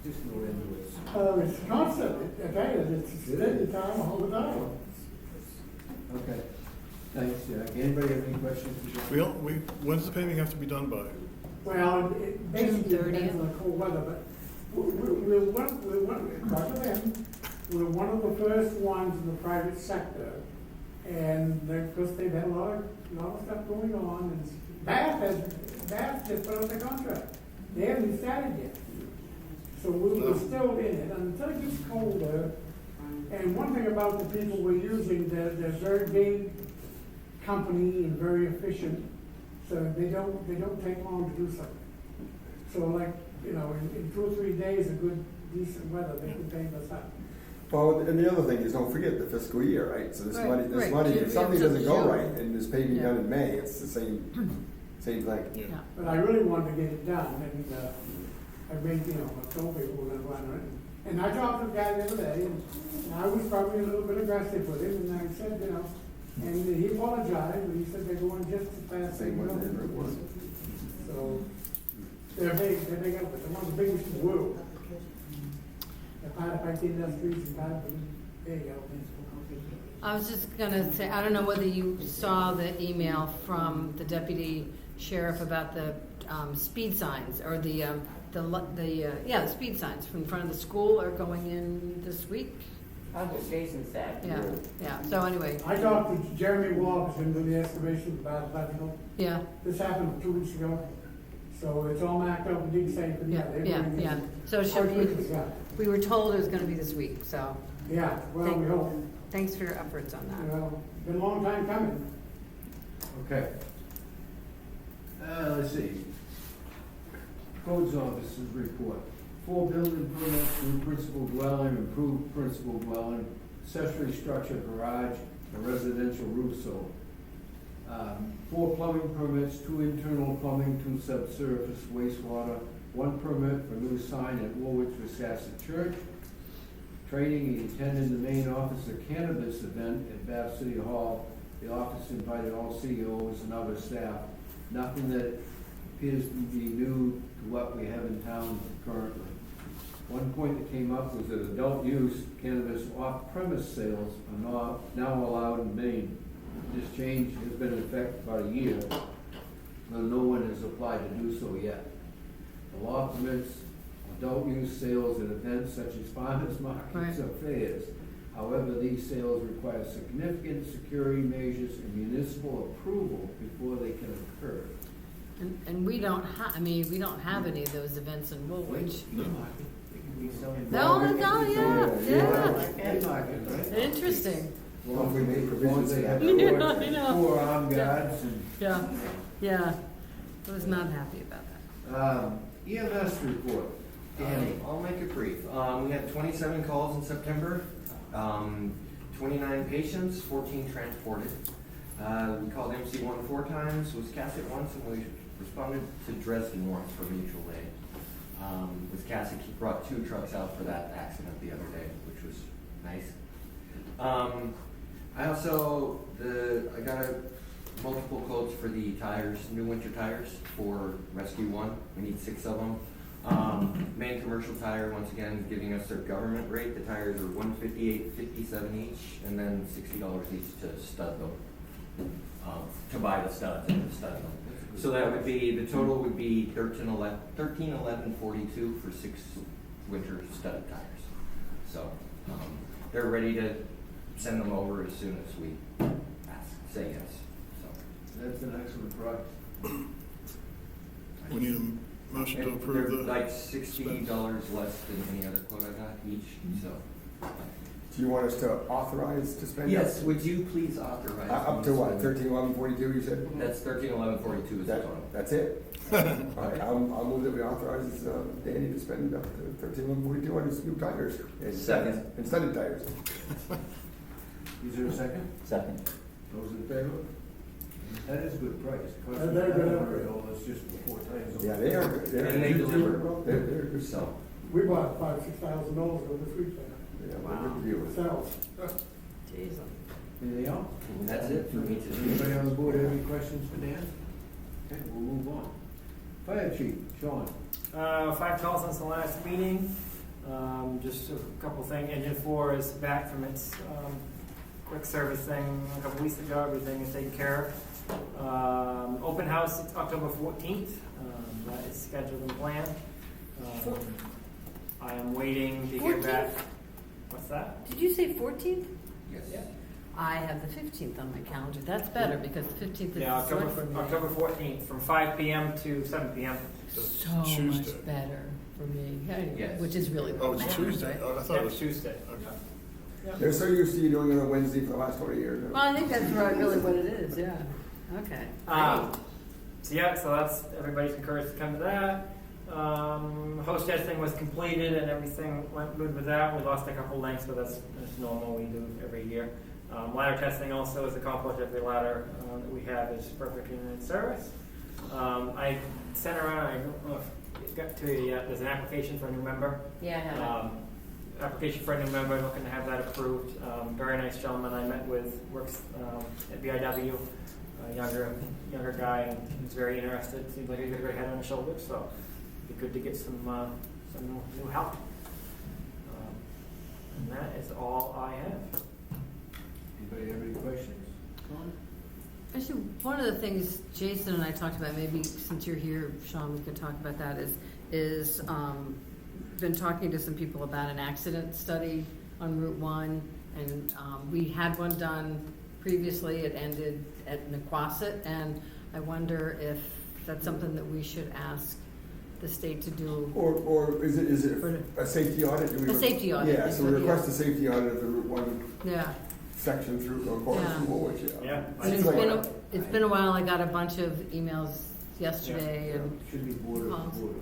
Just no into it. It's constant, I tell you, it's steady time all the time. Okay, thanks, Jack. Anybody have any questions for Jack? When's the paving have to be done by? Well, it basically June depends 30th. on the cold weather, but we're one of the first ones in the private sector. And of course, they've had a lot of stuff going on, and Bath just put out their contract. They haven't even started yet. So we're still in it until it gets colder. And one thing about the people we're using, they're very big company and very efficient, so they don't take long to do something. So like, in 2 or 3 days of good, decent weather, they can pay us up. Well, and the other thing is, don't forget the fiscal year, right? So Right, money, right. if something Yeah, doesn't go June. right and there's paving Yeah. done in May, it's the same thing. Yeah. But I really wanted to get it done, and I made, I told people we're gonna run it. And I talked to the guy the other day, and I was probably a little bit aggressive with him, and I said, and he apologized, but he said they're going just as fast as they Same will. with the other one. So, they're big outfit, they're one of the biggest in the world. They're part of IT Industries and part of the big outfits. I was just gonna say, I don't know whether you saw the email from the deputy sheriff about the speed signs, or the speed signs from front of the school are going in this week. That's what Jason said. Yeah, so anyway, I talked to Jeremy Walker, who's doing the excavation about Buffalo. yeah, This happened 2 weeks ago, so it's all marked up and dig safe. yeah. So it should be, we were told it was gonna be this week, so Yeah, well, we hope. thanks for your efforts on that. Well, been a long time coming. Okay. Let's see. Codes officers report. 4 building permits, new principal dwelling, improved principal dwelling, accessory structure, garage, and residential roof sold. 4 plumbing permits, 2 internal plumbing, 2 subsurface wastewater, 1 permit for new sign at Woolwich Church. Training, he attended the main officer cannabis event at Bath City Hall. The office invited all CEOs and other staff. Nothing that appears to be new to what we have in town currently. One point that came up was that adult use cannabis off-premise sales are now allowed in Maine. This change has been in effect about a year, though no one has applied to do so yet. The law permits adult use sales at events such as farmers markets or fairs. However, these sales require significant security measures and municipal approval before they can occur. And we don't we don't have any of those events in Woolwich. No. Yeah. Interesting. Well, if we made As long as provisions they for have that. Yeah, I know. 4 armed guards and Yeah. I was not happy about that. EMS report. Danny. I'll make it brief. We had 27 calls in September, 29 patients, 14 transported. We called MC1 4 times, Wiscasset once, and we responded to Dresden once for mutual aid. Wiscasset brought 2 trucks out for that accident the other day, which was nice. I got a multiple quotes for the tires, new winter tires for Rescue One. We need 6 of them. Maine Commercial Tire, once again, giving us their government rate. The tires are $158.57 each, and then $60 each to stud them, to buy the studs and to stud them. So that would be, the total would be $1311.42 for 6 winter studded tires. So they're ready to send them over as soon as we say yes. So That's an excellent price. We need a motion to and approve they're the. like $60 less than any other quote I got each. So Do you want us to authorize to spend? yes, would you please authorize? Up me to what, spend- 131142 you said? That's $1311.42 is the That, total. that's it? All right, I'll move that we authorize Danny to spend up to 131142 on his new tires. And Second. And studded tires. Is there a second? Second. Those in favor? That is a good price. And they're good. It's just before times. Yeah, they are good. And they deliver. They're good stuff. So We bought $5,000-6,000 worth of sweet Yeah, Wow. we're good viewers. ourselves. Jeez. Anything else? that's it for me Anybody today. on the board have any questions for Dan? Okay, we'll move on. Fire chief, Sean. 5 calls since the last meeting. Just a couple things. Engine 4 is back from its quick service thing a couple weeks ago. Everything is taken care of. Open house, it's October 14th. That is scheduled and planned. I am waiting to hear 14th? back. What's that? Did you say 14th? Yes. Yeah. I have the 15th on my calendar. That's better because the 15th is Yeah, the select board meeting. October 14th, from 5 p.m. to 7 p.m. So Tuesday. much better for me, Yes. which is really Oh, what it's matters, Tuesday. right? Oh, I thought it Next was Tuesday. Okay. They're so used to you doing it on Wednesday for the last 20 years. Well, I think that's really what it is, yeah. Okay. So yeah, so that's, everybody's encouraged to come to that. Host testing was completed and everything went good with that. We lost a couple lengths, but that's normal, we do every year. Ladder testing also is accomplished. Every ladder that we have is perfectly in service. I sent around, I don't know if it got to you yet, there's an application for a new member. Yeah, I have it. Application for a new member, looking to have that approved. Very nice gentleman I met with, works at BIW, a younger guy, and he's very interested. Seems like he's got a great head on his shoulders, so it'd be good to get some new help. And that is all I have. Anybody have any questions? Actually, one of the things Jason and I talked about, maybe since you're here, Sean, we could talk about that, is been talking to some people about an accident study on Route 1, and we had one done previously. It ended at Nequasit, and I wonder if that's something that we should ask the state to do. Or is it a safety audit? A safety audit. Yeah, is so we what- request a safety audit of the Route 1 Yeah. section through, of course, Yeah. through Woolwich, Yeah. And it's been a while. I got a bunch of emails yesterday, and Should be board Calls. of order.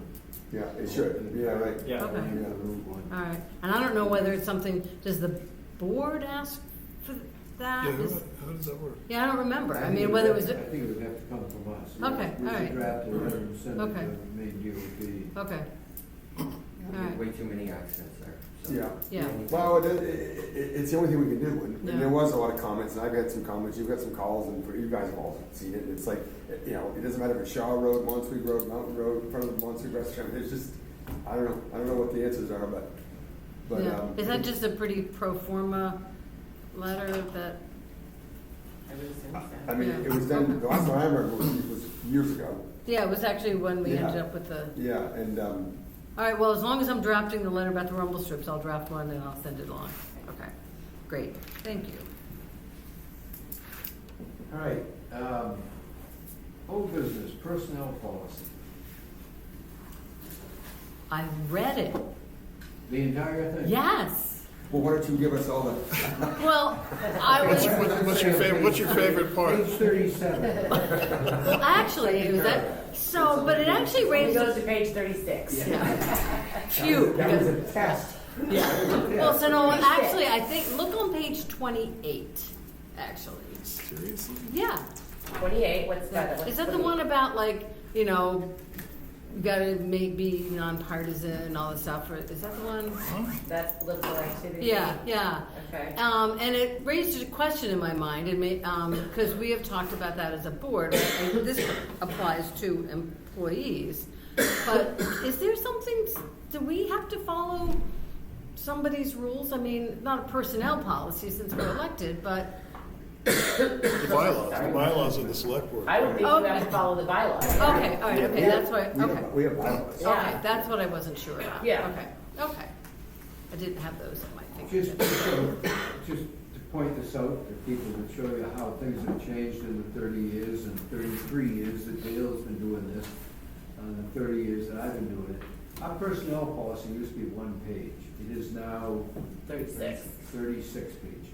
Yeah, it should, yeah, right. Yeah. Okay. Yeah, Route 1. all right. And I don't know whether it's something. Does the board ask for that? Yeah, Is- how does that work? Yeah, I don't remember. I think mean, it whether it would was. have- I think it would have to come from us. Okay, We all right. should draft a letter and send it Okay. to Maine DOT. Okay. We All right. have way too many accidents there. So. Yeah. Yeah. Well, it's the only thing we can do, and Yeah. there was a lot of comments, and I've had some comments, you've got some calls, and you guys have all seen it, it's like, it doesn't matter if it's Shaw Road, Monsweet Road, Mountain Road, in front of the Monsweet Restaurant, it's just, I don't know what the answers are, but, Yeah. Is that just a pretty pro forma letter that? I would assume so. I mean, it was done, the last time I remember was years ago, Yeah, it was actually when we Yeah. ended up with the. yeah, and, All right. Well, as long as I'm drafting the letter about the rumble strips, I'll draft one and I'll send it along. Okay. Great. Thank you. All right, old business, personnel policy. I read it. The entire thing? Yes. well, why don't you give us all the, Well, I was. What's your favorite part? Page 37. Well, actually, it was that. So, but it actually It raised. goes to page 36. Yeah. Phew. That was a test. Yeah. Well, so no, actually, I think, look on page 28, actually. Seriously? Yeah. 28, what's that? Is that the one about, like, you gotta be nonpartisan and all this stuff, or is that the one? That's political activity? Yeah, yeah. Okay. And it raised a question in my mind, and because we have talked about that as a board, right? And this applies to employees. But is there something, do we have to follow somebody's rules? I mean, not a personnel policy since we're elected, but. The bylaws of the select board. I would think you have to follow the bylaws. Okay, all right, okay, that's what, We have- okay. We have bylaws. Yeah. Okay, that's what I wasn't sure about. Yeah. Okay. I didn't have those in my Just thinking. to point this out to people to show you how things have changed in the 30 years and 33 years that Dale's been doing this, the 30 years that I've been doing it. Our personnel policy used to be one page. It is now 36. 36 pages.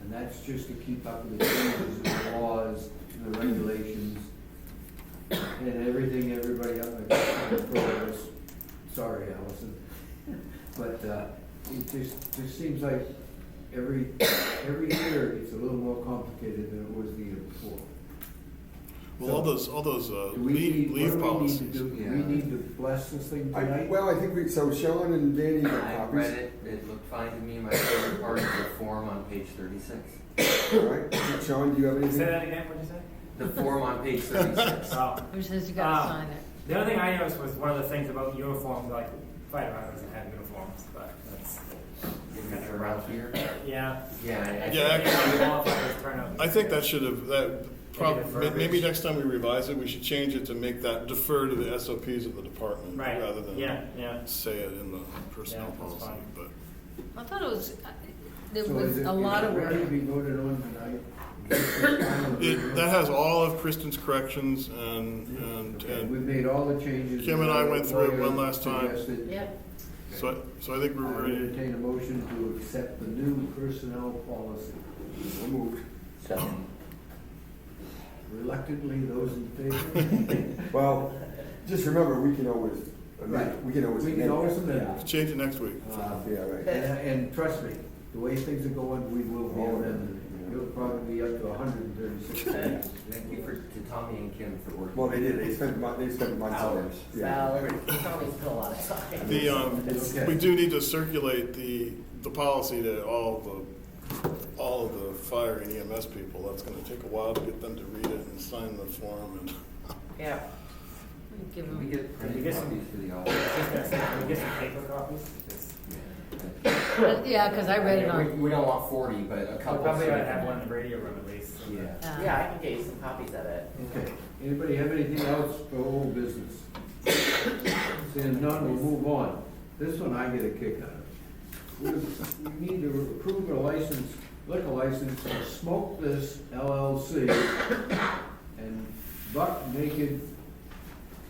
And that's just to keep up with the changes in the laws and the regulations and everything everybody else. Sorry, Allison. But it just seems like every year it's a little more complicated than it was the year before. Well, all those Do we need, leave what do we need policies. to do? Do we need to bless this thing tonight? Well, I think so Sean and Danny got I copies. read it looked fine to me. My favorite part is the form on page 36. All right, Sean, do you have Say anything? that again, what'd you say? The form on page 36. Oh. Which says you gotta sign it. The other thing I noticed was one of the things about uniforms, like firefighters doesn't have uniforms, but that's. Signature around here. Yeah. Yeah. I think that should have, the maybe verbiage. next time we revise it, we should change it to make that defer to the SOPs of the department Right. rather than Yeah. say it in the personnel Yeah, that's policy. fine. But I thought it was, there So was is it- a lot is of it ready to work. be voted on tonight? that has all of Kristen's corrections Okay, and we've made all the changes. Kim and I went through it one last time. Suggested. Yep. so I think we're I would ready. entertain a motion to accept the new personnel policy. So moved. Reluctantly, those in favor? Well, just remember, we can always, Right. we can always. We can always amend it. Change it next week. Yeah, right. And trust me, the way things are going, we will be amending it. You'll probably be up to 136 pages. Thank you to Tommy and Kim for working. Well, they did, they spent months on it. Hours. Yeah. Well, Tommy's spent a lot of time. The we do need to circulate the policy to all of the fire and EMS people. That's going to take a while to get them to read it and sign the form. And Yeah. Give Can we them, get Can we printed get some- copies for the I was office? just gonna say, can we get some paper copies? yeah, because I read it on, We don't want 40, but a We'll couple. probably ought to have one in the radio room at least. So Yeah. that- Yeah, I can get you some copies of it. Okay, anybody have anything else for old business? Seeing none, we'll move on. This one I get a kick out of. We need to approve a liquor license for Smoke This LLC and Buck Naked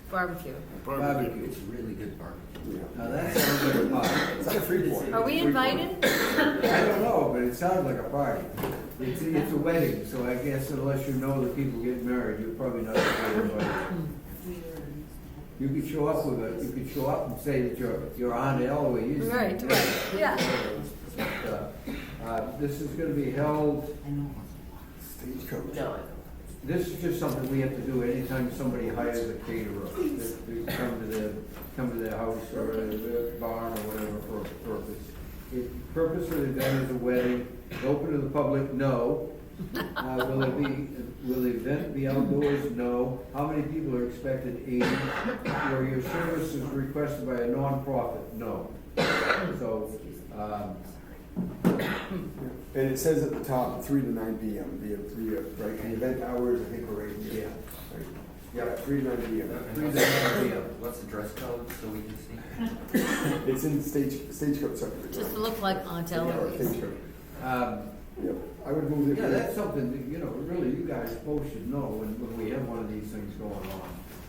barbecue. Barbecue. It's really good barbecue. Now that sounds like a party. It's like a free point. Are we invited? I don't know, but it sounds like a party. It's a wedding, so I guess unless you know the people getting married, you're probably not invited. You could show up you could show up and say that you're on L or you. Right, yeah. This is gonna be held, Stagecoach. No, this is just something we have to do anytime somebody hires a caterer. They come to their house or their barn or whatever for a purpose. The purpose of the event is a wedding, open to the public, no. Will the event be outdoors? No. How many people are expected? 80. Were your services requested by a nonprofit? No. So, And it says at the top, 3 to 9 p.m. The event hours, I think we're right here. yeah. Right. Yeah, 3 to 9 p.m. What's the dress code so we can see? It's in Stagecoach subdivision. Just to look like Aunt Eloise. Stagecoach. Yep, I would move it. Yeah, that's something, that, really you guys both should know when we have one of these things going on.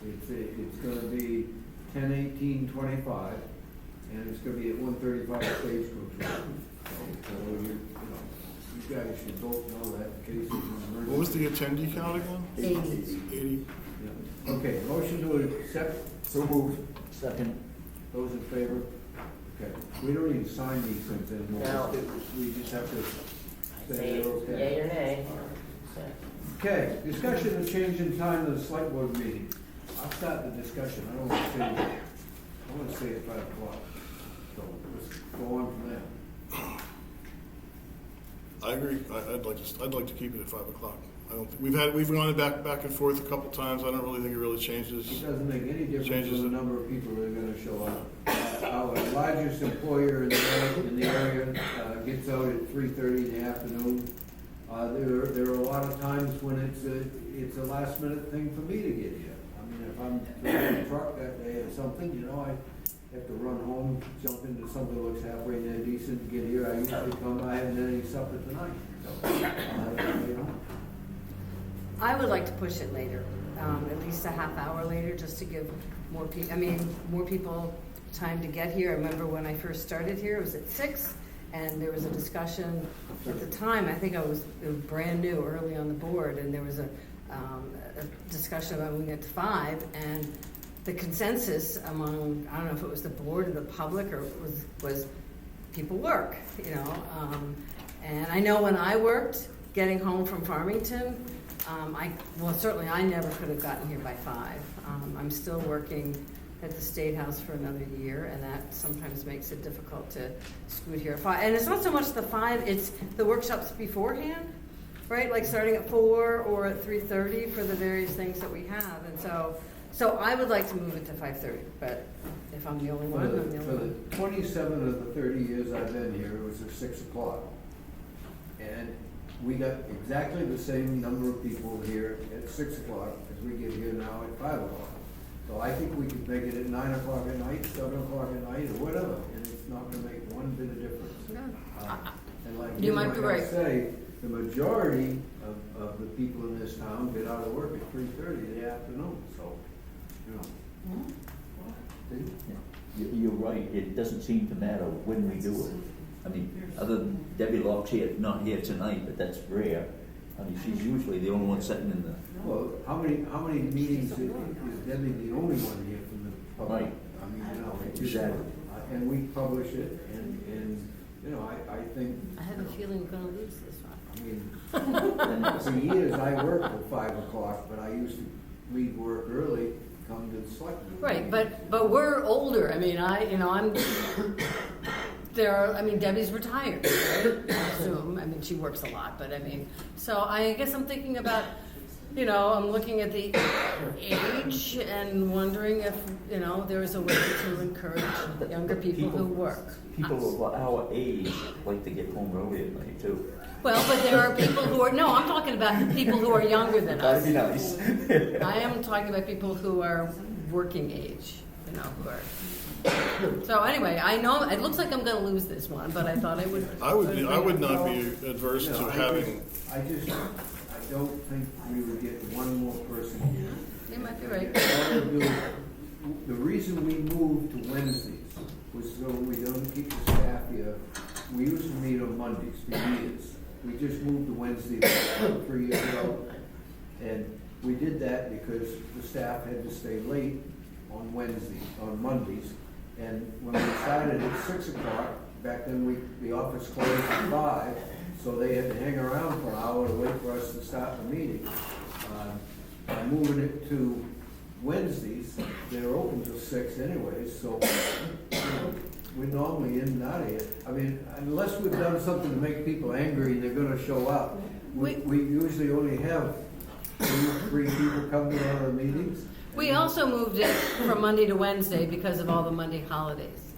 It's gonna be 10/18/25, and it's gonna be at 135 Stagecoach Road. So, you guys should both know that in case it's an emergency. what was the attendee count again? 80. 80. Yeah. Okay, motion to accept, So moved. Second. those in favor? Okay, we don't need to sign these things anymore. No. We just have to say say they're okay. yay or nay. Okay, discussion of change in time of the select board meeting. I'll start the discussion, I don't wanna say at 5 o'clock, so let's go on from there. I agree. I'd like to keep it at 5 o'clock. I don't think, we've gone back and forth a couple times. I don't really think it really It changes. doesn't make any difference Changes in the it. number of people that are gonna show up. Our largest employer in the area gets out at 3:30 in the afternoon. There are a lot of times when it's a last minute thing for me to get here. I mean, if I'm driving a truck that day or something, you know, I have to run home, jump into something that looks halfway in there decent to get here. I usually come, I haven't had any supper tonight, so, you know. I would like to push it later, at least a half hour later, just to give more people time to get here. I remember when I first started here, it was at 6, and there was a discussion at the time. I think it was brand new, early on the board, and there was a discussion about moving it to 5, and the consensus among, I don't know if it was the board or the public, or was people work, you know. And I know when I worked, getting home from Farmington, certainly I never could have gotten here by 5. I'm still working at the State House for another year, and that sometimes makes it difficult to scoot here at 5. And it's not so much the 5, it's the workshops beforehand, right? Like starting at 4 or at 3:30 for the various things that we have. And so I would like to move it to 5:30, but if I'm the only one, I'm the only For one. the 27 of the 30 years I've been here, it was at 6 o'clock. And we got exactly the same number of people here at 6 o'clock as we get here now at 5 o'clock. So I think we could make it at 9 o'clock at night, 7 o'clock at night, or whatever, and it's not gonna make one bit of difference. Yeah. And like You might be like I right. say, the majority of the people in this town get out of work at 3:30 in the afternoon, so, you know. See? You're right, it doesn't seem to matter when we do it. I mean, other than Debbie Locke's here, not here tonight, but that's rare. I mean, she's usually the only one sitting in the, Well, how many meetings is Debbie the only one here from the public? Right. I mean, you know, it just, Exactly. and we publish it, and, you know, I think, I have a feeling we're gonna lose this one. I mean, for years, I worked till 5 o'clock, but I used to leave work early, come to the select. Right, but we're older. I mean, I'm. Debbie's retired, right? I assume. I mean, she works a lot, but I mean, so I guess I'm thinking about, I'm looking at the age and wondering if, there is a way to encourage younger people who work. people of our age like to get home early at night too. Well, but there are people who are, no, I'm talking about people who are younger than us. That'd be nice. I am talking about people who are working age, who are. So anyway, I know, it looks like I'm gonna lose this one, but I thought I would. I would not be adverse No, to having, I don't think we would get one more person here. You might be right. All we'll do- The reason we moved to Wednesdays was so we don't keep the staff here. We used to meet on Mondays for years. We just moved to Wednesdays 3 years ago. And we did that because the staff had to stay late on Mondays. And when we started at 6 o'clock, back then the office closed at 5, so they had to hang around for an hour to wait for us to start the meeting. By moving it to Wednesdays, they're open till 6 anyways, so we're normally in and out of here. I mean, unless we've done something to make people angry and they're gonna show up, we usually only have 3 people come to our meetings. We also moved it from Monday to Wednesday because of all the Monday holidays.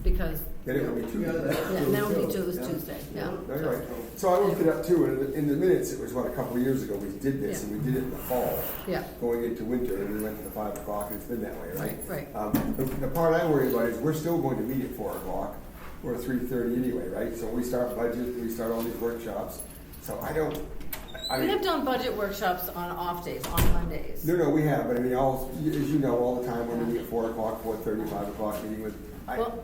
Because, Then it would be two. Yeah, that's yeah, true, then it would be too. Tuesday, yeah. That's right. So I looked it up too, and in the minutes, it was a couple of years ago we did this, Yeah. and we did it in the fall, Yeah, going into winter, and we went to the 5 o'clock, and it's been that way, right? right. The part I worry about is we're still going to meet at 4 o'clock, or 3:30 anyway, right? So we start budget, we start all these workshops, so We have done budget workshops on off days, on Mondays. No, we have, but I mean, as you know, all the time when we meet at 4 o'clock, 4:30, 5 o'clock, meeting with,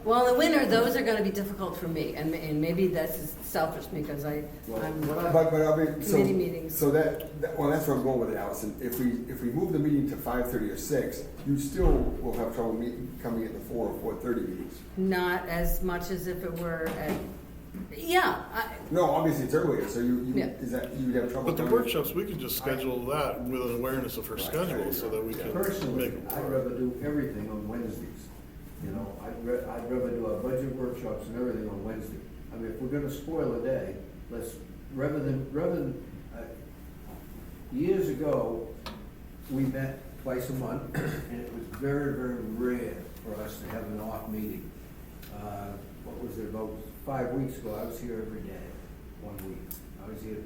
Well, in the winter, those are gonna be difficult for me, and maybe that's selfish because I'm, but I mean, committee meetings. So that's where I'm going with it, Allison. If we move the meeting to 5:30 or 6, you still will have trouble coming at the 4 or 4:30 meetings. Not as much as if it were at, No, obviously it's earlier, so Yeah. is that, you'd have trouble? But the coming? workshops, we could just schedule that with an awareness of her schedule so that we can Personally, make. I'd rather do everything on Wednesdays. You know, I'd rather do our budget workshops and everything on Wednesday. I mean, if we're gonna spoil a day, let's, rather than, years ago, we met twice a month, and it was very, very rare for us to have an off meeting. What was it, about 5 weeks ago, I was here every day, 1 week. I was here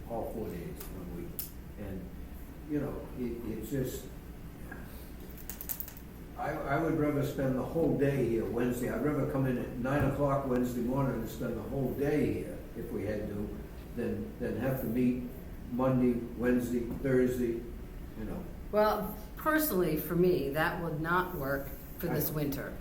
all 4 days, 1 week. And, you know, it's just, I would rather spend the whole day here Wednesday. I'd rather come in at 9 o'clock Wednesday morning and spend the whole day here, if we had to, than have to meet Monday, Wednesday, Thursday, you know. Well, personally, for me, that would not work for this winter.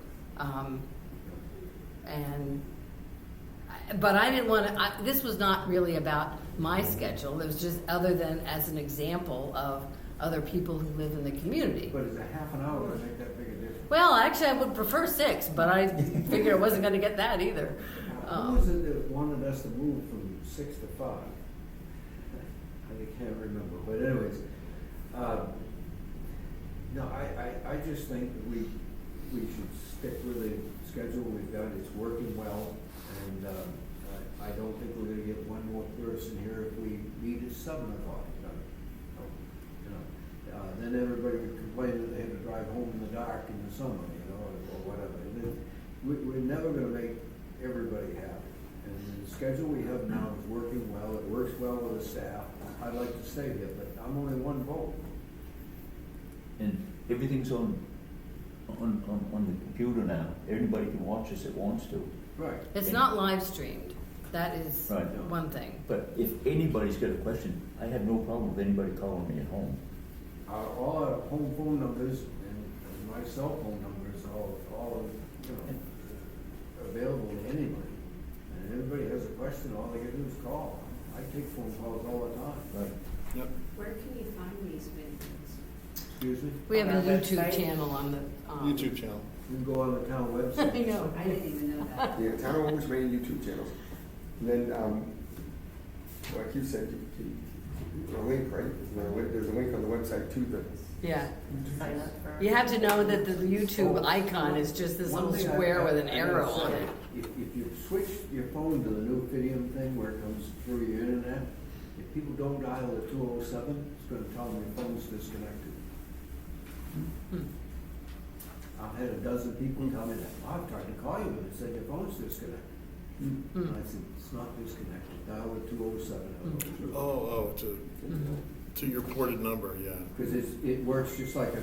But I didn't want to, this was not really about my schedule. It was just other than as an example of other people who live in the community. But is a half an hour to make that big a difference? Well, actually, I would prefer 6, but I figured I wasn't going to get that either. Who was it that wanted us to move from 6 to 5? I can't remember, but anyways, no, I just think that we should stick with the schedule we've got. It's working well, and I don't think we're gonna get one more person here if we meet at 7 o'clock. You know, then everybody would complain that they had to drive home in the dark in the summer, you know, or whatever. And then we're never gonna make everybody happy. And the schedule we have now is working well. It works well with the staff. I'd like to stay here, but I'm only one vote. And everything's on the computer now. Anybody can watch us that wants to. Right. It's not live streamed. That is Right. one thing. But if anybody's got a question, I have no problem with anybody calling me at home. All our home phone numbers and my cell phone numbers are all, you know, available to anybody. And if anybody has a question, all they can do is call. I take phone calls all the time. Right. Yep. Where can you find these videos? Excuse me? We have On a our YouTube website? channel on the. YouTube channel. You can go on the town website. I know. I didn't even know that. Yeah, Town of Woolwich Maine YouTube channel. And then, like you said, a link, right? There's a link on the website to the. Yeah. Sign up for. You have to know that the YouTube icon is just this little One thing square with an I gotta arrow on say, it. If you switch your phone to the new Fidium thing where it comes through your internet, if people don't dial the 207, it's gonna tell them your phone's disconnected. I've had a dozen people tell me that, I've tried to call you and it said your phone's disconnected. And I said, it's not disconnected, dial the 207. Oh, to your ported number, yeah. Because it works just like a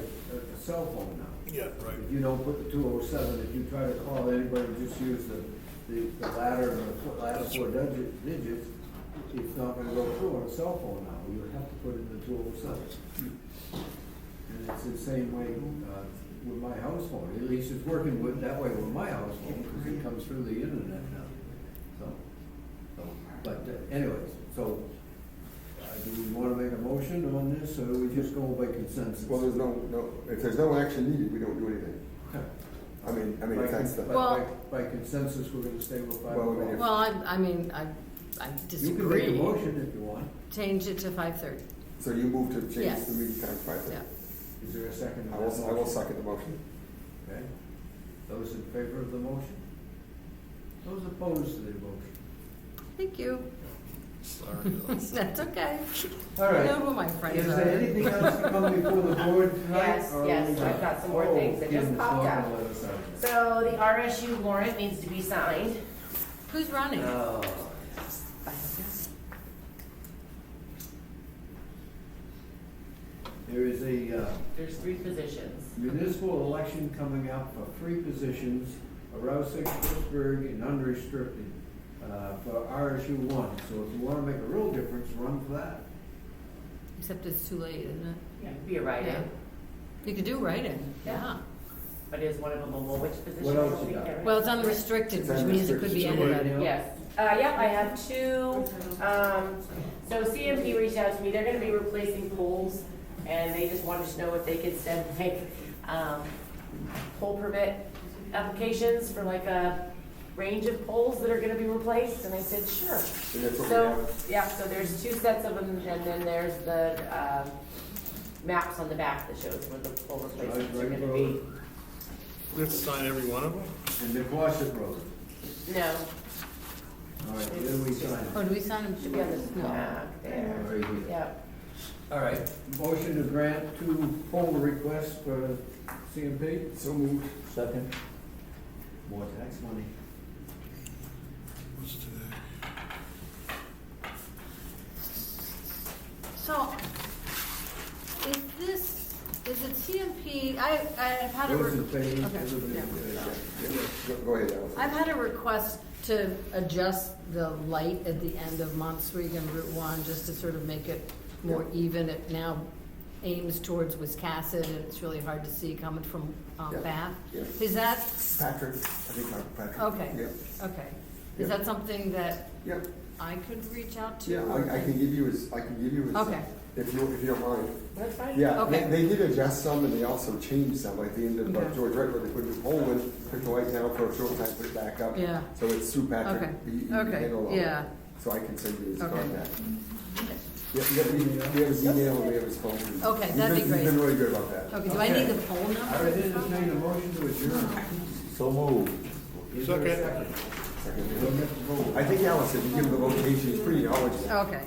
cell phone now. Yeah, right. If you don't put the 207, if you try to call anybody, just use the ladder and the last 4 digits, it's not gonna go through on a cell phone now. You have to put in the 207. And it's the same way with my house phone. At least it's working that way with my house phone because it comes through the internet now. But anyways, so do we want to make a motion on this or do we just go by consensus? Well, there's if there's no action needed, we don't do anything. Okay. I mean, if that's the. Well- By consensus, we're gonna stay with 5 Well, I mean, o'clock. Well, I mean, I You can make a disagree. motion if you want. Change it to 5:30. So you move to change Yes. the meeting time to 5:30? Yeah. Is there a second? to I that will motion? second the motion. Okay. Those in favor of the motion? Those opposed to the motion? Thank you. Sorry. That's okay. All I right. know who my friends Is are. there anything else to come before the board tonight? Yes, or yes, we I've got some more Oh, things that just goodness, popped not up. gonna let us out. So the RSU warrant needs to be signed. Who's running? Oh. There is a There's 3 positions. municipal election coming up for 3 positions, Rouseck, Pittsburgh, and unrestricted, for RSU 1. So if you wanna make a real difference, run for that. Except it's too late, isn't it? Yeah. Be a write-in. You could do write-in, Yeah. yeah. But is one of them a Woolwich position? What else you got? Well, it's unrestricted, It's which means it could be unrestricted. anybody. Yes. Yep, I have 2. So CMP reached out to me. They're gonna be replacing poles, and they just wanted to know if they could send pole permit applications for like a range of poles that are gonna be replaced? And I said, sure. And that's what we So, have. yeah, so there's 2 sets of them, and then there's the, maps on the back that shows where the pole replacements are gonna be. We have to sign every one of them? And the Quashnet Road. No, All right, where do we sign? Oh, do we sign them? should be on this back there. Right here. Yep. All right, motion to grant 2 poll requests for CMP. So moved. Second? More tax money. What's today? So, is it CMP, I've had a. Those in favor? Okay, Everybody, yeah. Go ahead, Allison. I've had a request to adjust the light at the end of Montsswig and Route 1, just to sort of make it more even. It now aims towards Wiscasset, and it's really hard to see coming from Yeah. Bath. Yeah. Is that, Patrick, I think Patrick. okay, Yeah, okay. Yeah. Is that something that yeah, I could reach out to? yeah, I can give you his, Okay. if you don't mind. That's fine. Yeah, Okay. they did adjust some and they also changed some, like the end of Okay. George Wright, where they put the pole in, took the light down for a short time, put it back up. Yeah. So it's Sue Patrick. Okay. He Okay. handled all Yeah. that. So I can send you his Okay. contact. Yeah, we have his email and we have his phone. Okay, that'd be great. He's been really good about that. Okay, do I need the poll number? I would entertain a motion to adjourn. So moved. Is there a Second. second? Second. We'll get the vote. I think Allison, you give him the location, he's pretty knowledgeable. Okay.